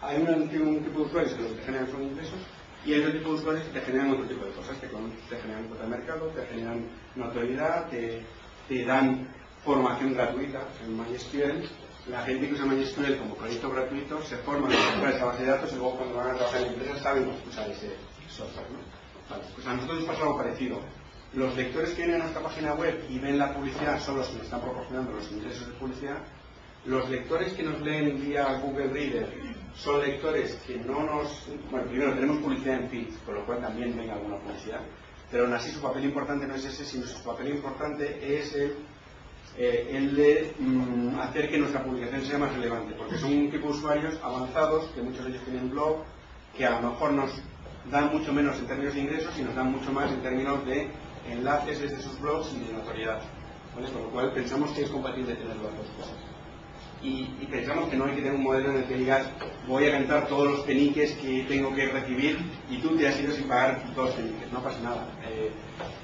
Hay un tipo de usuarios que lo que te generan son ingresos y hay otro tipo de usuarios que te generan otro tipo de cosas, te generan cuota de mercado, te generan notoriedad, te dan formación gratuita en MySQL. La gente que usa MySQL como proyecto gratuito se forma en esa base de datos y luego cuando van a trabajar en la empresa saben usar ese software, ¿no? Vale, pues a nosotros nos pasa algo parecido. Los lectores que vienen a nuestra página web y ven la publicidad son los que nos están proporcionando los ingresos de publicidad. Los lectores que nos leen vía Google Reader son lectores que no nos... Bueno, primero tenemos publicidad en feeds, con lo cual también ven alguna publicidad, pero aún así su papel importante no es ese, sino su papel importante es el de hacer que nuestra publicación sea más relevante, porque son un tipo de usuarios avanzados, que muchos de ellos tienen blog, que a lo mejor nos dan mucho menos en términos de ingresos y nos dan mucho más en términos de enlaces desde sus blogs y de notoriedad. ¿Vale? Con lo cual pensamos que es compatible tener las dos cosas. Y pensamos que no hay que tener un modelo en el que digas voy a cantar todos los peniques que tengo que recibir y tú te has ido sin pagar todos los peniques. No pasa nada.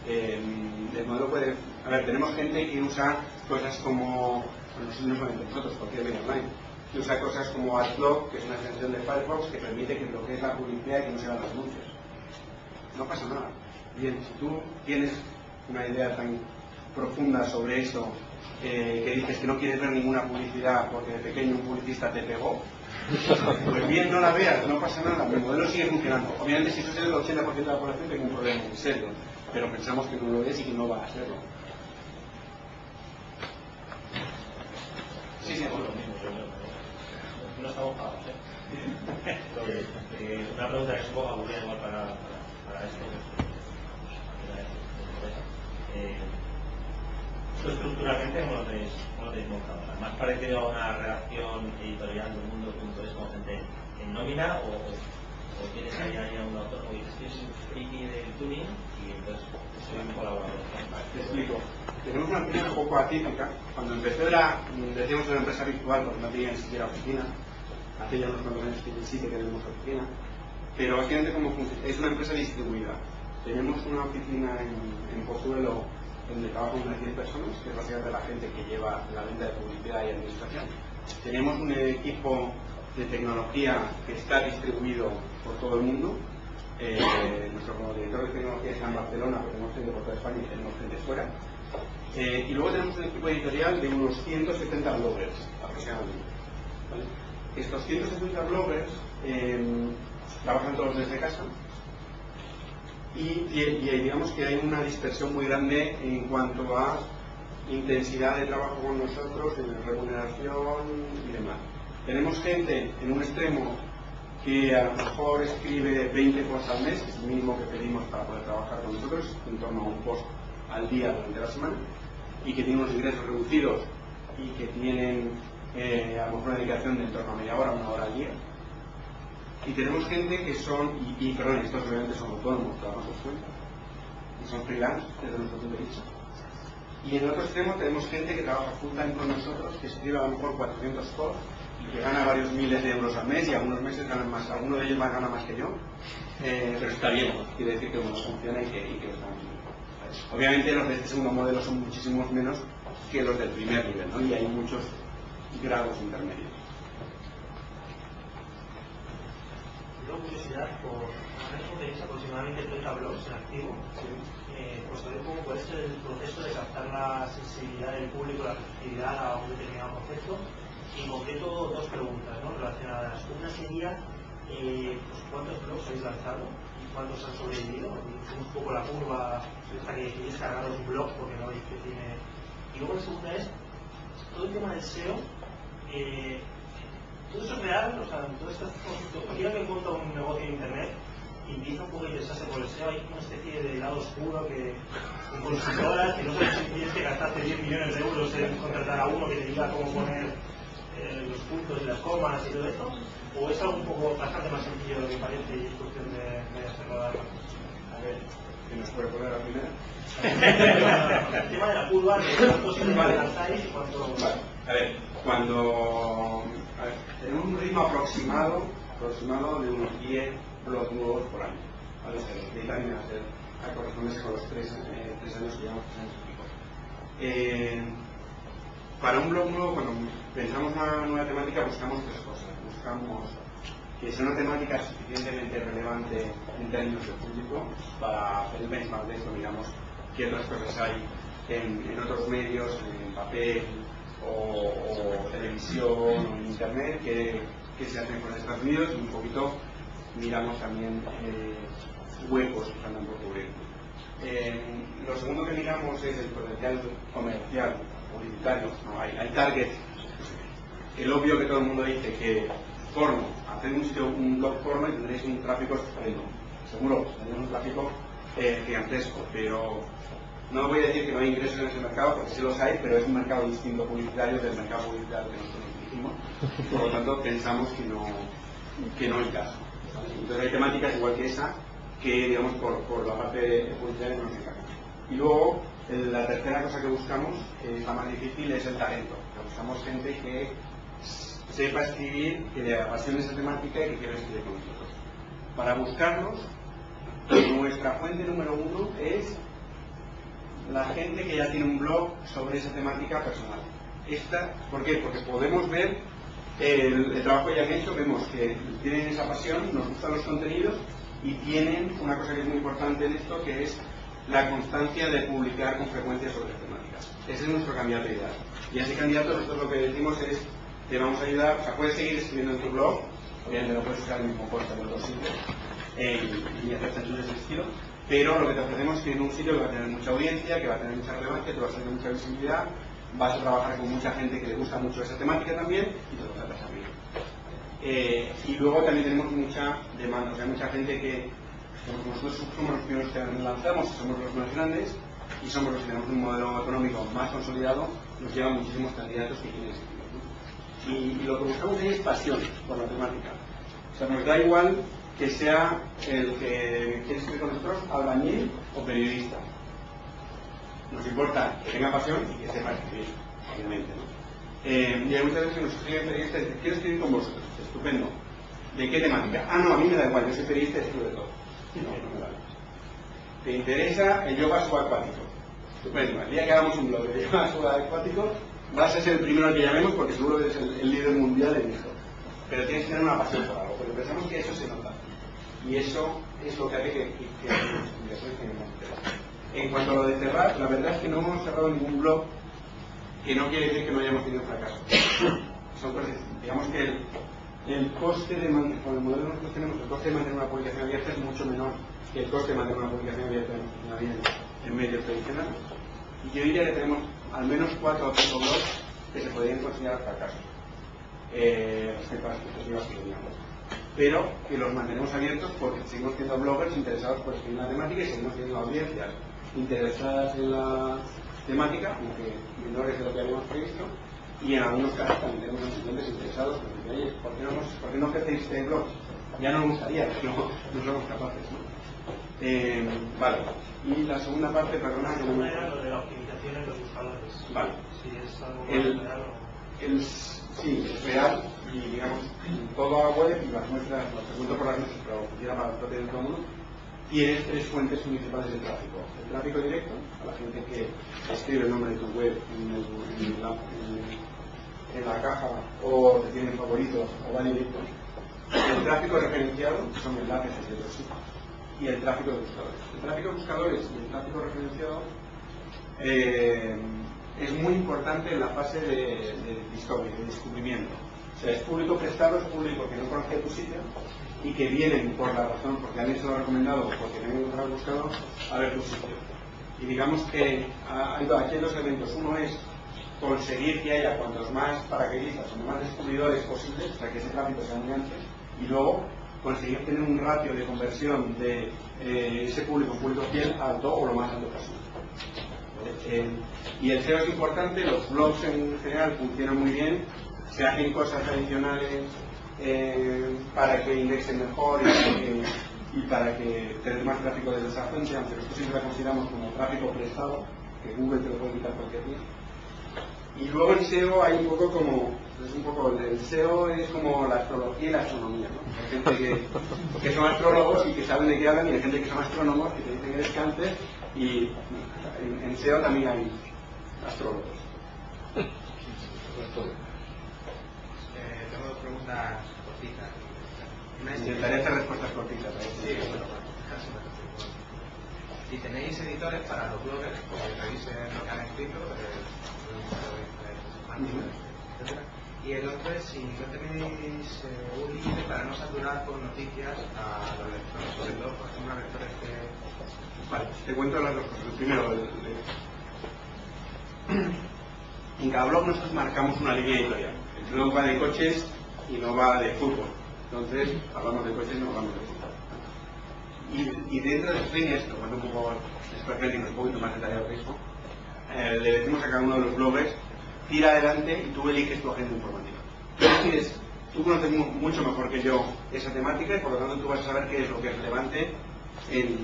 El modelo puede... A ver, tenemos gente que usa cosas como... Bueno, no solamente nosotros, cualquier medio online. Que usa cosas como AdBlock, que es una extensión de Firefox que permite que bloquees la publicidad y que no se vean los anuncios. No pasa nada. Bien, si tú tienes una idea tan profunda sobre eso, que dices que no quieres ver ninguna publicidad porque de pequeño un publicista te pegó, pues bien, no la veas, no pasa nada, el modelo sigue funcionando. Obviamente si eso es el 80% de la población tengo un problema en serio, pero pensamos que no lo es y que no va a serlo. Sí, sí, lo mismo, no estamos pagados, una pregunta que es un poco aburrida igual para esto. Esto estructuralmente no lo tenéis montado. ¿Más parecido a una redacción editorial del mundo.es como gente en nómina o tienes ahí a un autor o dices que es un friki del tuning y entonces soy un colaborador? Te explico. Tenemos una empresa un poco atípica. Cuando empezó decíamos una empresa virtual porque no tenía ni siquiera oficina. Hace ya unos cuantos años que sí que tenemos oficina. Pero básicamente como es una empresa distribuida. Tenemos una oficina en Pozuelo donde trabajan unas 10 personas, que es básicamente la gente que lleva la venta de publicidad y administración. Tenemos un equipo de tecnología que está distribuido por todo el mundo. Nuestro director de tecnología está en Barcelona, pero tenemos gente por toda España y tenemos gente fuera. Y luego tenemos un equipo editorial de unos 170 bloggers aproximadamente. ¿Vale? Estos 170 bloggers trabajan todos desde casa. Y digamos que hay una dispersión muy grande en cuanto a intensidad de trabajo con nosotros, de remuneración y demás. Tenemos gente en un extremo que a lo mejor escribe 20 posts al mes, que es el mínimo que pedimos para poder trabajar con nosotros, en torno a un post al día durante la semana, y que tienen unos ingresos reducidos y que tienen a lo mejor una dedicación de en torno a media hora, una hora al día. Y tenemos gente que son, perdón, estos obviamente son autónomos, trabajan por cuenta, y son freelance desde nuestro punto de vista. Y en el otro extremo tenemos gente que trabaja full time con nosotros, que escribe a lo mejor 400 posts y que gana varios miles de euros al mes y algunos meses ganan más, alguno de ellos más gana más que yo, pero está bien, quiere decir que bueno, funciona y que lo estamos viendo. Obviamente los de este segundo modelo son muchísimos menos que los del primer nivel, ¿no? Y hay muchos grados intermedios. Tengo curiosidad por ahora mismo tenéis aproximadamente 30 blogs en activo. Sí. Pues saber cómo puede ser el proceso de captar la sensibilidad del público, la receptividad a un determinado concepto. Y en concreto dos preguntas, ¿no?, relacionadas. Una sería pues, ¿cuántos blogs habéis lanzado y cuántos han sobrevivido? Un poco la curva hasta que decidís cargaros un blog porque no veis que tiene. Y luego la segunda es todo el tema del SEO. Todo eso es real, o sea, todo esto, cualquiera que monta un negocio en internet y empieza un poco a interesarse por el SEO, hay una especie de lado oscuro que en consultoras que no sabes si tienes que gastarte 10 millones de euros en contratar a uno que te diga cómo poner los puntos y las comas y todo esto, o es algo un poco bastante más sencillo de lo que parece y es cuestión de hacerlo dar más. A ver, ¿qué nos puede poner la primera? El tema de la curva, de cuánto se adelantáis y cuánto... Vale. A ver, tenemos un ritmo aproximado de unos 10 blogs nuevos por año. ¿Vale? Que también a corresponderse con los 3 años que llevamos, 3 años y pico. Para un blog nuevo, cuando pensamos una nueva temática, buscamos 3 cosas. Buscamos que sea una temática suficientemente relevante en términos de público. Para hacer el benchmark de esto, miramos qué otras cosas hay en otros medios, en papel o televisión o en internet, que se hacen con Estados Unidos, y un poquito miramos también huecos que andan por cubrir. Lo segundo que miramos es el potencial comercial, publicitario. ¿No? Hay target. El obvio que todo el mundo dice que porno, haced un blog porno y tendréis un tráfico estupendo. Seguro, tendréis un tráfico gigantesco, pero no voy a decir que no hay ingresos en ese mercado, porque sí los hay, pero es un mercado distinto publicitario del mercado publicitario que nosotros dirigimos. Por lo tanto, pensamos que no hay caso. Entonces hay temáticas igual que esa, que digamos por la parte publicitaria no nos encaja. Y luego, la tercera cosa que buscamos, que es la más difícil, es el talento. Buscamos gente que sepa escribir, que le apasione esa temática y que quiera escribir con nosotros. Para buscarlos, nuestra fuente número 1 es la gente que ya tiene un blog sobre esa temática personal. ¿Por qué? Porque podemos ver el trabajo que ya han hecho, vemos que tienen esa pasión, nos gustan los contenidos y tienen una cosa que es muy importante en esto, que es la constancia de publicar con frecuencia sobre las temáticas. Ese es nuestro candidato ideal. Y a ese candidato nosotros lo que decimos es: te vamos a ayudar, o sea, puedes seguir escribiendo en tu blog, obviamente no puedes usar el mismo post en otro sitio y hacer chanchullos de estilo, pero lo que te ofrecemos es que en un sitio que va a tener mucha audiencia, que va a tener mucha relevancia, te va a tener mucha visibilidad, vas a trabajar con mucha gente que le gusta mucho esa temática también y te lo tratas a bien. Y luego también tenemos mucha demanda, o sea, mucha gente que, como nosotros somos los primeros que lanzamos, somos los más grandes y somos los que tenemos un modelo económico más consolidado, nos llevan muchísimos candidatos que quieren escribir. Y lo que buscamos ahí es pasión por la temática. O sea, nos da igual que sea el que quiere escribir con nosotros albañil o periodista. Nos importa que tenga pasión y que sepa escribir, obviamente, ¿no? Y hay muchas veces que nos escriben periodistas y dicen: quiero escribir con vosotros. Estupendo. ¿De qué temática? Ah, no, a mí me da igual, yo soy periodista y escribo de todo. No me vale. ¿Te interesa el yoga subacuático? Estupendo. El día que hagamos un blog de yoga subacuático, vas a ser el primero al que llamemos porque seguro que eres el líder mundial en esto. Pero tienes que tener una pasión por algo, porque pensamos que eso se nota. Y eso es lo que hace que las investigaciones tengan más interés. En cuanto a lo de cerrar, la verdad es que no hemos cerrado ningún blog, que no quiere decir que no hayamos tenido fracaso. Son cosas, digamos que el coste de mantener, con el modelo que nosotros tenemos, el coste de mantener una publicación abierta es mucho menor que el coste de mantener una publicación abierta en medios tradicionales. Y yo diría que tenemos al menos 4 o 5 blogs que se podrían considerar fracasos respecto a las expectativas que teníamos. Pero que los mantenemos abiertos porque seguimos teniendo bloggers interesados por escribir la temática y seguimos teniendo audiencias interesadas en la temática, aunque menores de lo que habíamos previsto, y en algunos casos también tenemos estudiantes interesados que dicen: oye, ¿por qué no ofrecéis este blog? Ya no nos gustaría, pero no somos capaces, ¿no? Vale. Y la segunda parte, perdona, que no era lo de la optimización en los buscadores. Vale. Si es algo real o... Sí, es real, y digamos, todo a web y las muestras, no te cuento por las nuestras, pero funciona para el propio de todo el mundo. Tienes 3 fuentes principales de tráfico: el tráfico directo, a la gente que escribe el nombre de tu web en la caja o te tiene favoritos o va directo; el tráfico referenciado, que son enlaces de otros sitios; y el tráfico de buscadores. El tráfico de buscadores y el tráfico referenciado es muy importante en la fase de discovery, de descubrimiento. O sea, es público prestado, es público que no conoce tu sitio y que vienen por la razón, porque han hecho lo recomendado o porque han encontrado el buscador, a ver tu sitio. Y digamos que aquí hay 2 elementos. Uno es conseguir que haya cuantos más paracaidistas o más descubridores posibles, o sea, que ese tráfico sea muy amplio, y luego conseguir tener un ratio de conversión de ese público, un público fiel, alto o lo más alto posible. Y el SEO es importante, los blogs en general funcionan muy bien se hacen cosas adicionales para que indexen mejor y para que tener más tráfico desde esa fuente, aunque nosotros siempre la consideramos como tráfico prestado, que Google te lo puede quitar cualquier día. Y luego en SEO hay un poco como, el SEO es como la astrología y la astronomía, ¿no? Hay gente que son astrólogos y que saben de qué hablan, y hay gente que son astrónomos que te dicen que eres cáncer, y en SEO también hay astrólogos. Tengo dos preguntas cortitas. Intentaré hacer respuestas cortitas. Sí, bueno, casi me refiero. Si tenéis editores para los bloggers, pues revisen lo que han escrito, y el otro es si no tenéis un límite para no saturar con noticias a los lectores, sobre todo, por ejemplo, a lectores que... Vale, te cuento las dos cosas. Primero, en cada blog nosotros marcamos una línea editorial. El blog va de coches y no va de fútbol. Entonces, hablamos de coches y no hablamos de fútbol. Y dentro de las líneas, lo cuento un poco expertamente y un poquito más detallado que eso, le decimos a cada uno de los bloggers: tira adelante y tú eliges tu agenda informativa. Tú conoces mucho mejor que yo esa temática y por lo tanto tú vas a saber qué es lo que es relevante en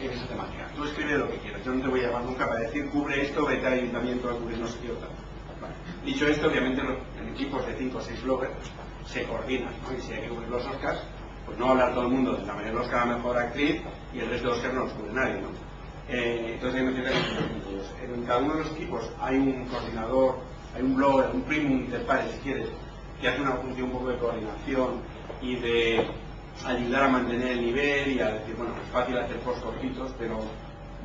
esa temática. Tú escribe lo que quieras. Yo no te voy a llamar nunca para decir cubre esto, vete al ayuntamiento a cubrir no sé qué otra. Vale. Dicho esto, obviamente en equipos de 5 o 6 bloggers se coordinan, ¿no? Y si hay que cubrir los Oscars, pues no va a hablar todo el mundo de la mayoría de los Oscar a mejor actriz y el resto de Oscars no los cubre nadie, ¿no? Entonces hay una en cada uno de los equipos hay un coordinador, hay un blogger, un primum de pares, si quieres, que hace una función un poco de coordinación y de ayudar a mantener el nivel y a decir, bueno, es fácil hacer posts cortitos, pero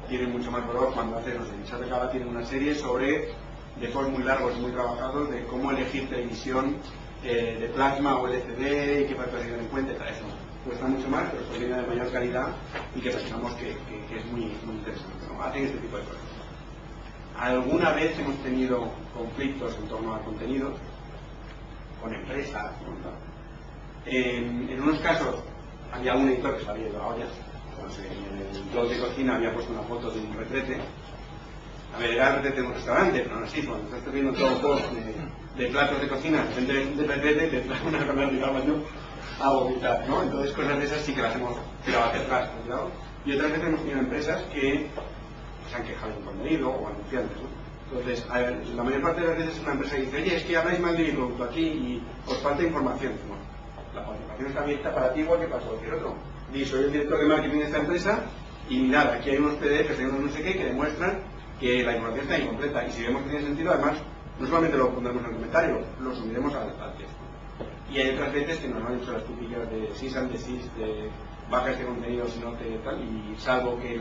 tiene mucho más valor cuando haces, no sé, en Chat de Cava tiene una serie de posts muy largos y muy trabajados de cómo elegir televisión de plasma o LCD y qué factores tener en cuenta. Eso cuesta mucho más, pero es de mayor calidad y que pensamos que es muy interesante, ¿no? Hacen este tipo de cosas. Alguna vez hemos tenido conflictos en torno a contenidos con empresas, en unos casos había un editor que se había ido a ollas. Entonces, en el blog de cocina había puesto una foto de un retrete. A ver, era el retrete de un restaurante, pero no así, cuando estás viendo todo post de platos de cocina, de retrete, te trae una canalidad a vomitar, ¿no? Entonces cosas de esas sí que las hemos tirado hacia atrás, cuidado. Y otras veces hemos tenido empresas que se han quejado de un contenido o anunciantes, ¿no? Entonces, a ver, la mayor parte de las veces una empresa dice, oye, es que habláis mal de mi producto aquí y os falta información. Bueno, la participación está abierta para ti igual que para cualquier otro. Y soy el director de marketing de esta empresa y mirad, aquí hay unos PDFs, hay unos no sé qué que demuestran que la información está incompleta y si vemos que tiene sentido, además, no solamente lo pondremos en el comentario, lo subiremos al texto. Y hay otras veces que nos han hecho las típicas de cease and desist, de baja este contenido si no te tal, y salvo que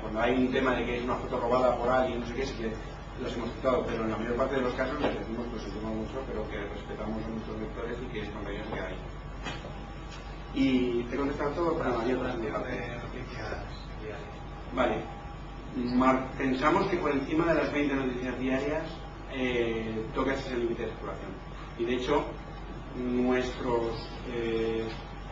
cuando hay un tema de que es una foto robada por alguien, no sé qué, sí que los hemos quitado, pero en la mayor parte de los casos les decimos que lo sentimos mucho, pero que respetamos a nuestros lectores y que es con ellos que hay. Y te he contestado todo para mayor noticias diarias. Vale. Pensamos que por encima de las 20 noticias diarias toca ese límite de exploración. Y de hecho,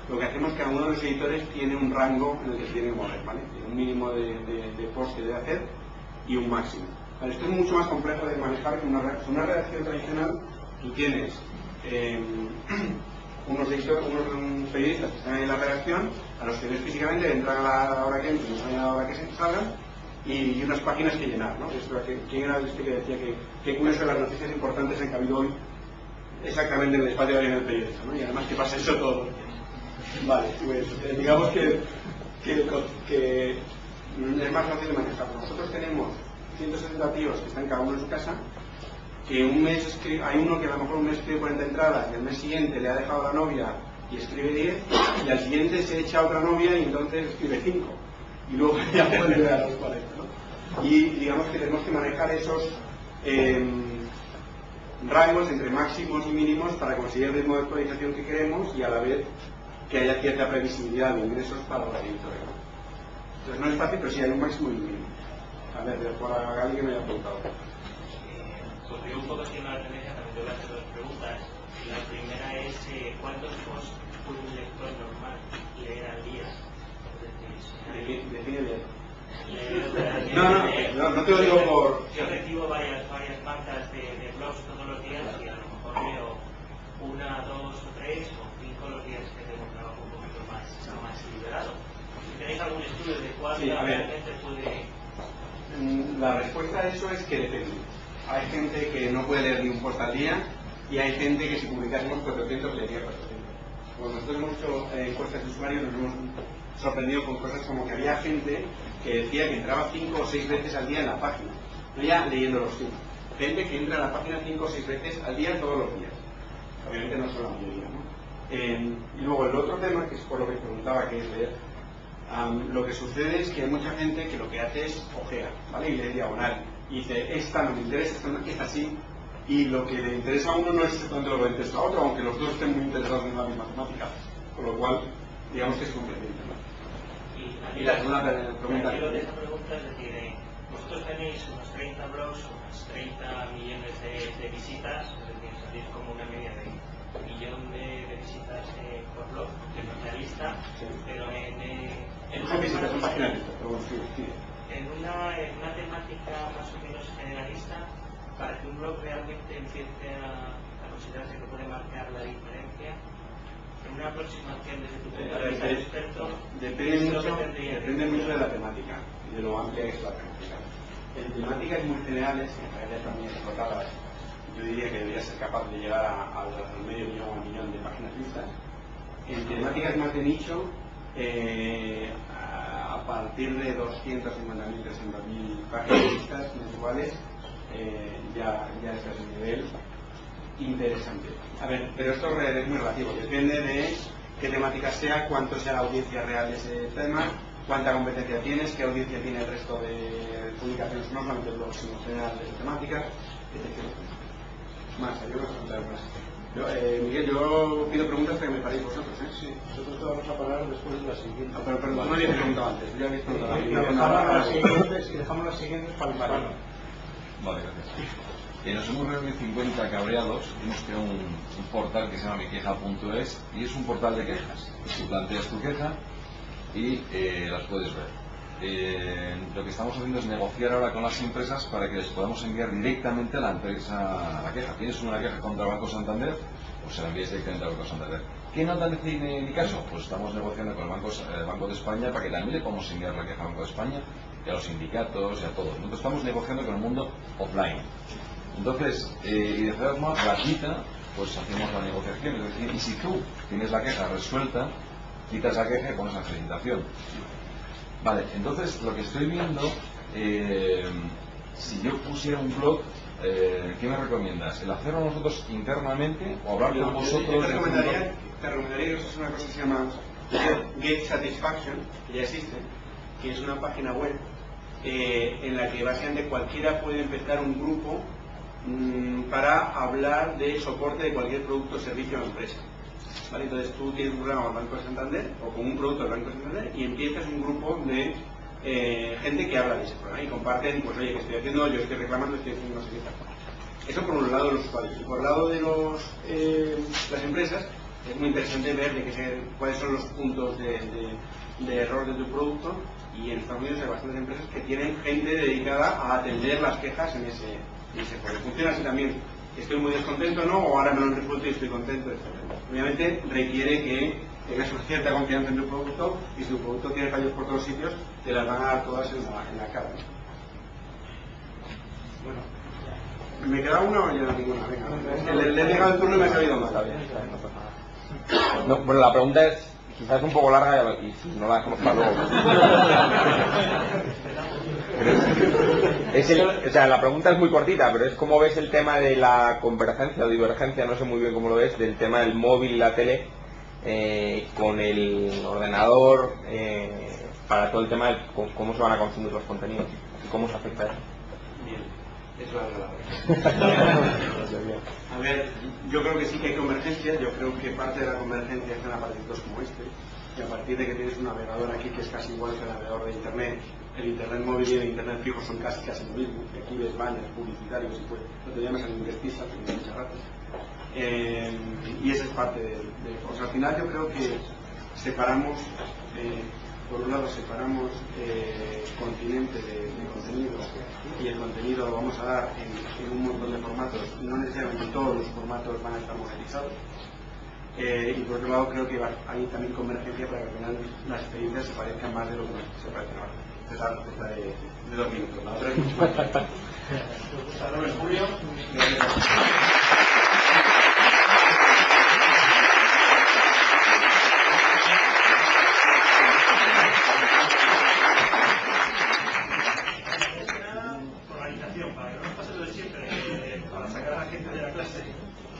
lo que hacemos es que cada uno de los editores tiene un rango en el que tiene que mover, ¿vale? Tiene un mínimo de post que debe hacer y un máximo. Vale, esto es mucho más complejo de manejar que una redacción tradicional. Tú tienes unos periodistas que están ahí en la redacción, a los que ves físicamente, entran a la hora que entran y salen a la hora que se salgan, y unas páginas que llenar, ¿no? ¿Quién era este que decía que cuáles son las noticias importantes en que ha habido hoy exactamente en el espacio de en el periodista, ¿no? Y además que pasa eso todo. Vale, pues digamos que es más fácil de manejar. Nosotros tenemos 160 tíos que están cada uno en su casa, que un mes hay uno que a lo mejor un mes escribe 40 entradas y al mes siguiente le ha dejado a la novia y escribe 10, y al siguiente se echa otra novia y entonces escribe 5, y luego ya vuelve a los 40, ¿no? Y digamos que tenemos que manejar esos rangos entre máximos y mínimos para conseguir el ritmo de actualización que queremos y a la vez que haya cierta previsibilidad de ingresos para los editores, ¿no? Entonces no es fácil, pero sí hay un máximo y un mínimo. A ver, por alguien que me haya preguntado. Pues yo un poco siendo la tendencia también te voy a hacer dos preguntas. La primera es ¿cuántos posts puede un lector normal leer al día? Define bien. No te lo digo por... Yo recibo varias marcas de blogs todos los días y a lo mejor leo 1, 2 o 3 o 5 los días que tengo un trabajo un poquito más liberado. Si tenéis algún estudio de cuál realmente puede... La respuesta a eso es que depende. Hay gente que no puede leer ni un post al día y hay gente que si publicásemos 400 leería 400. Cuando nosotros hemos hecho encuestas de usuarios nos hemos sorprendido con cosas como que había gente que decía que entraba 5 o 6 veces al día en la página, no ya leyendo los 5. Gente que entra a la página 5 o 6 veces al día todos los días. Obviamente no son la mayoría, ¿no? Y luego el otro tema, que es por lo que preguntaba, que es leer, lo que sucede es que hay mucha gente que lo que hace es ojea, ¿vale? Y lee diagonal. Y dice, esta no me interesa, esta sí. Y lo que le interesa a uno no es exactamente lo que le interesa a otro, aunque los dos estén muy interesados en la misma temática. Con lo cual, digamos que es competente, ¿no? Y la segunda pregunta. De esa pregunta es decir, vosotros tenéis unos 30 blogs, unos 30 millones de visitas, es decir, salís como una media de 1 millón de visitas por blog, de especialista, sí. Pero son visitas, son páginas listas, pero bueno, sí. En una temática más o menos generalista, para que un blog realmente empiece a considerarse que puede marcar la diferencia, en una aproximación desde tu punto de vista experto, depende mucho de la temática y de lo amplia que es la temática. En temáticas muy generales, que en realidad también explotadas, yo diría que debería ser capaz de llegar al medio millón o al millón de páginas listas. En temáticas más de nicho, a partir de 250.000, 300.000 páginas listas mensuales, ya estás en un nivel interesante. A ver, pero esto es muy relativo, depende de qué temática sea, cuánto sea la audiencia real de ese tema, cuánta competencia tienes, qué audiencia tiene el resto de publicaciones, no solamente blogs, sino en general de temáticas, etc. Más, yo no sé más. Miguel, yo pido preguntas para que me paréis vosotros, ¿eh? Sí, nosotros te vamos a parar después de la siguiente. Pero no habéis preguntado antes, ya habéis preguntado antes. Y dejamos las siguientes para el parón. Vale, gracias. Nos hemos reunido 50 cabreados, hemos creado un portal que se llama miqueja.es y es un portal de quejas. Tú planteas tu queja y las puedes ver. Lo que estamos haciendo es negociar ahora con las empresas para que les podamos enviar directamente a la empresa la queja. Tienes una queja contra Banco Santander, pues se la envíes directamente al Banco Santander. ¿Qué nota tiene mi caso? Pues estamos negociando con el Banco de España para que también le podamos enviar la queja al Banco de España y a los sindicatos y a todos. Nosotros estamos negociando con el mundo offline. Entonces, y de forma gratuita, pues hacemos la negociación. Es decir, y si tú tienes la queja resuelta, quitas la queja y pones la felicitación. Vale, entonces lo que estoy viendo, si yo pusiera un blog, ¿qué me recomiendas? ¿El hacerlo nosotros internamente o hablar con vosotros? Te recomendaría que es una cosa que se llama Get Satisfaction, que ya existe, que es una página web en la que básicamente cualquiera puede empezar un grupo para hablar de soporte de cualquier producto, servicio o empresa. ¿Vale? Entonces tú tienes un programa con el Banco de Santander o con un producto del Banco de Santander y empiezas un grupo de gente que habla de ese programa y comparten, pues oye, que estoy haciendo, yo estoy reclamando, estoy haciendo no sé qué. Eso por un lado de los usuarios. Y por el lado de las empresas, es muy interesante ver cuáles son los puntos de error de tu producto, y en Estados Unidos hay bastantes empresas que tienen gente dedicada a atender las quejas en ese foro. Funciona así también. Estoy muy descontento, ¿no? O ahora me lo han resuelto y estoy contento, etc. Obviamente requiere que tengas una cierta confianza en tu producto, y si tu producto tiene fallos por todos sitios, te las van a dar todas en la cara. Bueno, ¿me queda una o ya ninguna? Venga, le he dejado el turno y me ha salido mal. No, bueno, la pregunta es, quizás es un poco larga y si no la dejamos para luego. La pregunta es muy cortita, pero es cómo ves el tema de la convergencia o divergencia, no sé muy bien cómo lo ves, del tema del móvil y la tele con el ordenador para todo el tema de cómo se van a consumir los contenidos y cómo se afecta eso. Bien, eso es la A ver, yo creo que sí que hay convergencia. Yo creo que parte de la convergencia está en aparatitos como este, y a partir de que tienes un navegador aquí que es casi igual que el navegador de internet, el internet móvil y el internet fijo son casi lo mismo, y aquí ves banners publicitarios y pues no te llamas a ningún despista, tengo muchas gracias. Y esa es parte de al final yo creo que separamos por un lado separamos continente de contenido, y el contenido lo vamos a dar en un montón de formatos, no necesariamente todos los formatos van a estar monetizados. Y por otro lado creo que hay también convergencia para que al final las experiencias se parezcan más de lo que se parecen ahora. Esta es la respuesta de 2 minutos, la otra es mucho más. Hasta luego, Julio. Organización, para que no nos pase lo de siempre, para sacar a la gente de la clase,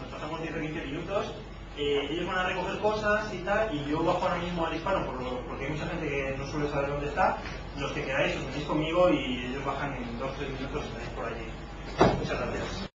nos pasamos 10 o 15 minutos. Ellos van a recoger cosas y tal, y yo bajo ahora mismo al hispano porque hay mucha gente que no suele saber dónde está. Los que queráis os venís conmigo y ellos bajan en 2 o 3 minutos, estáis por allí. Muchas gracias.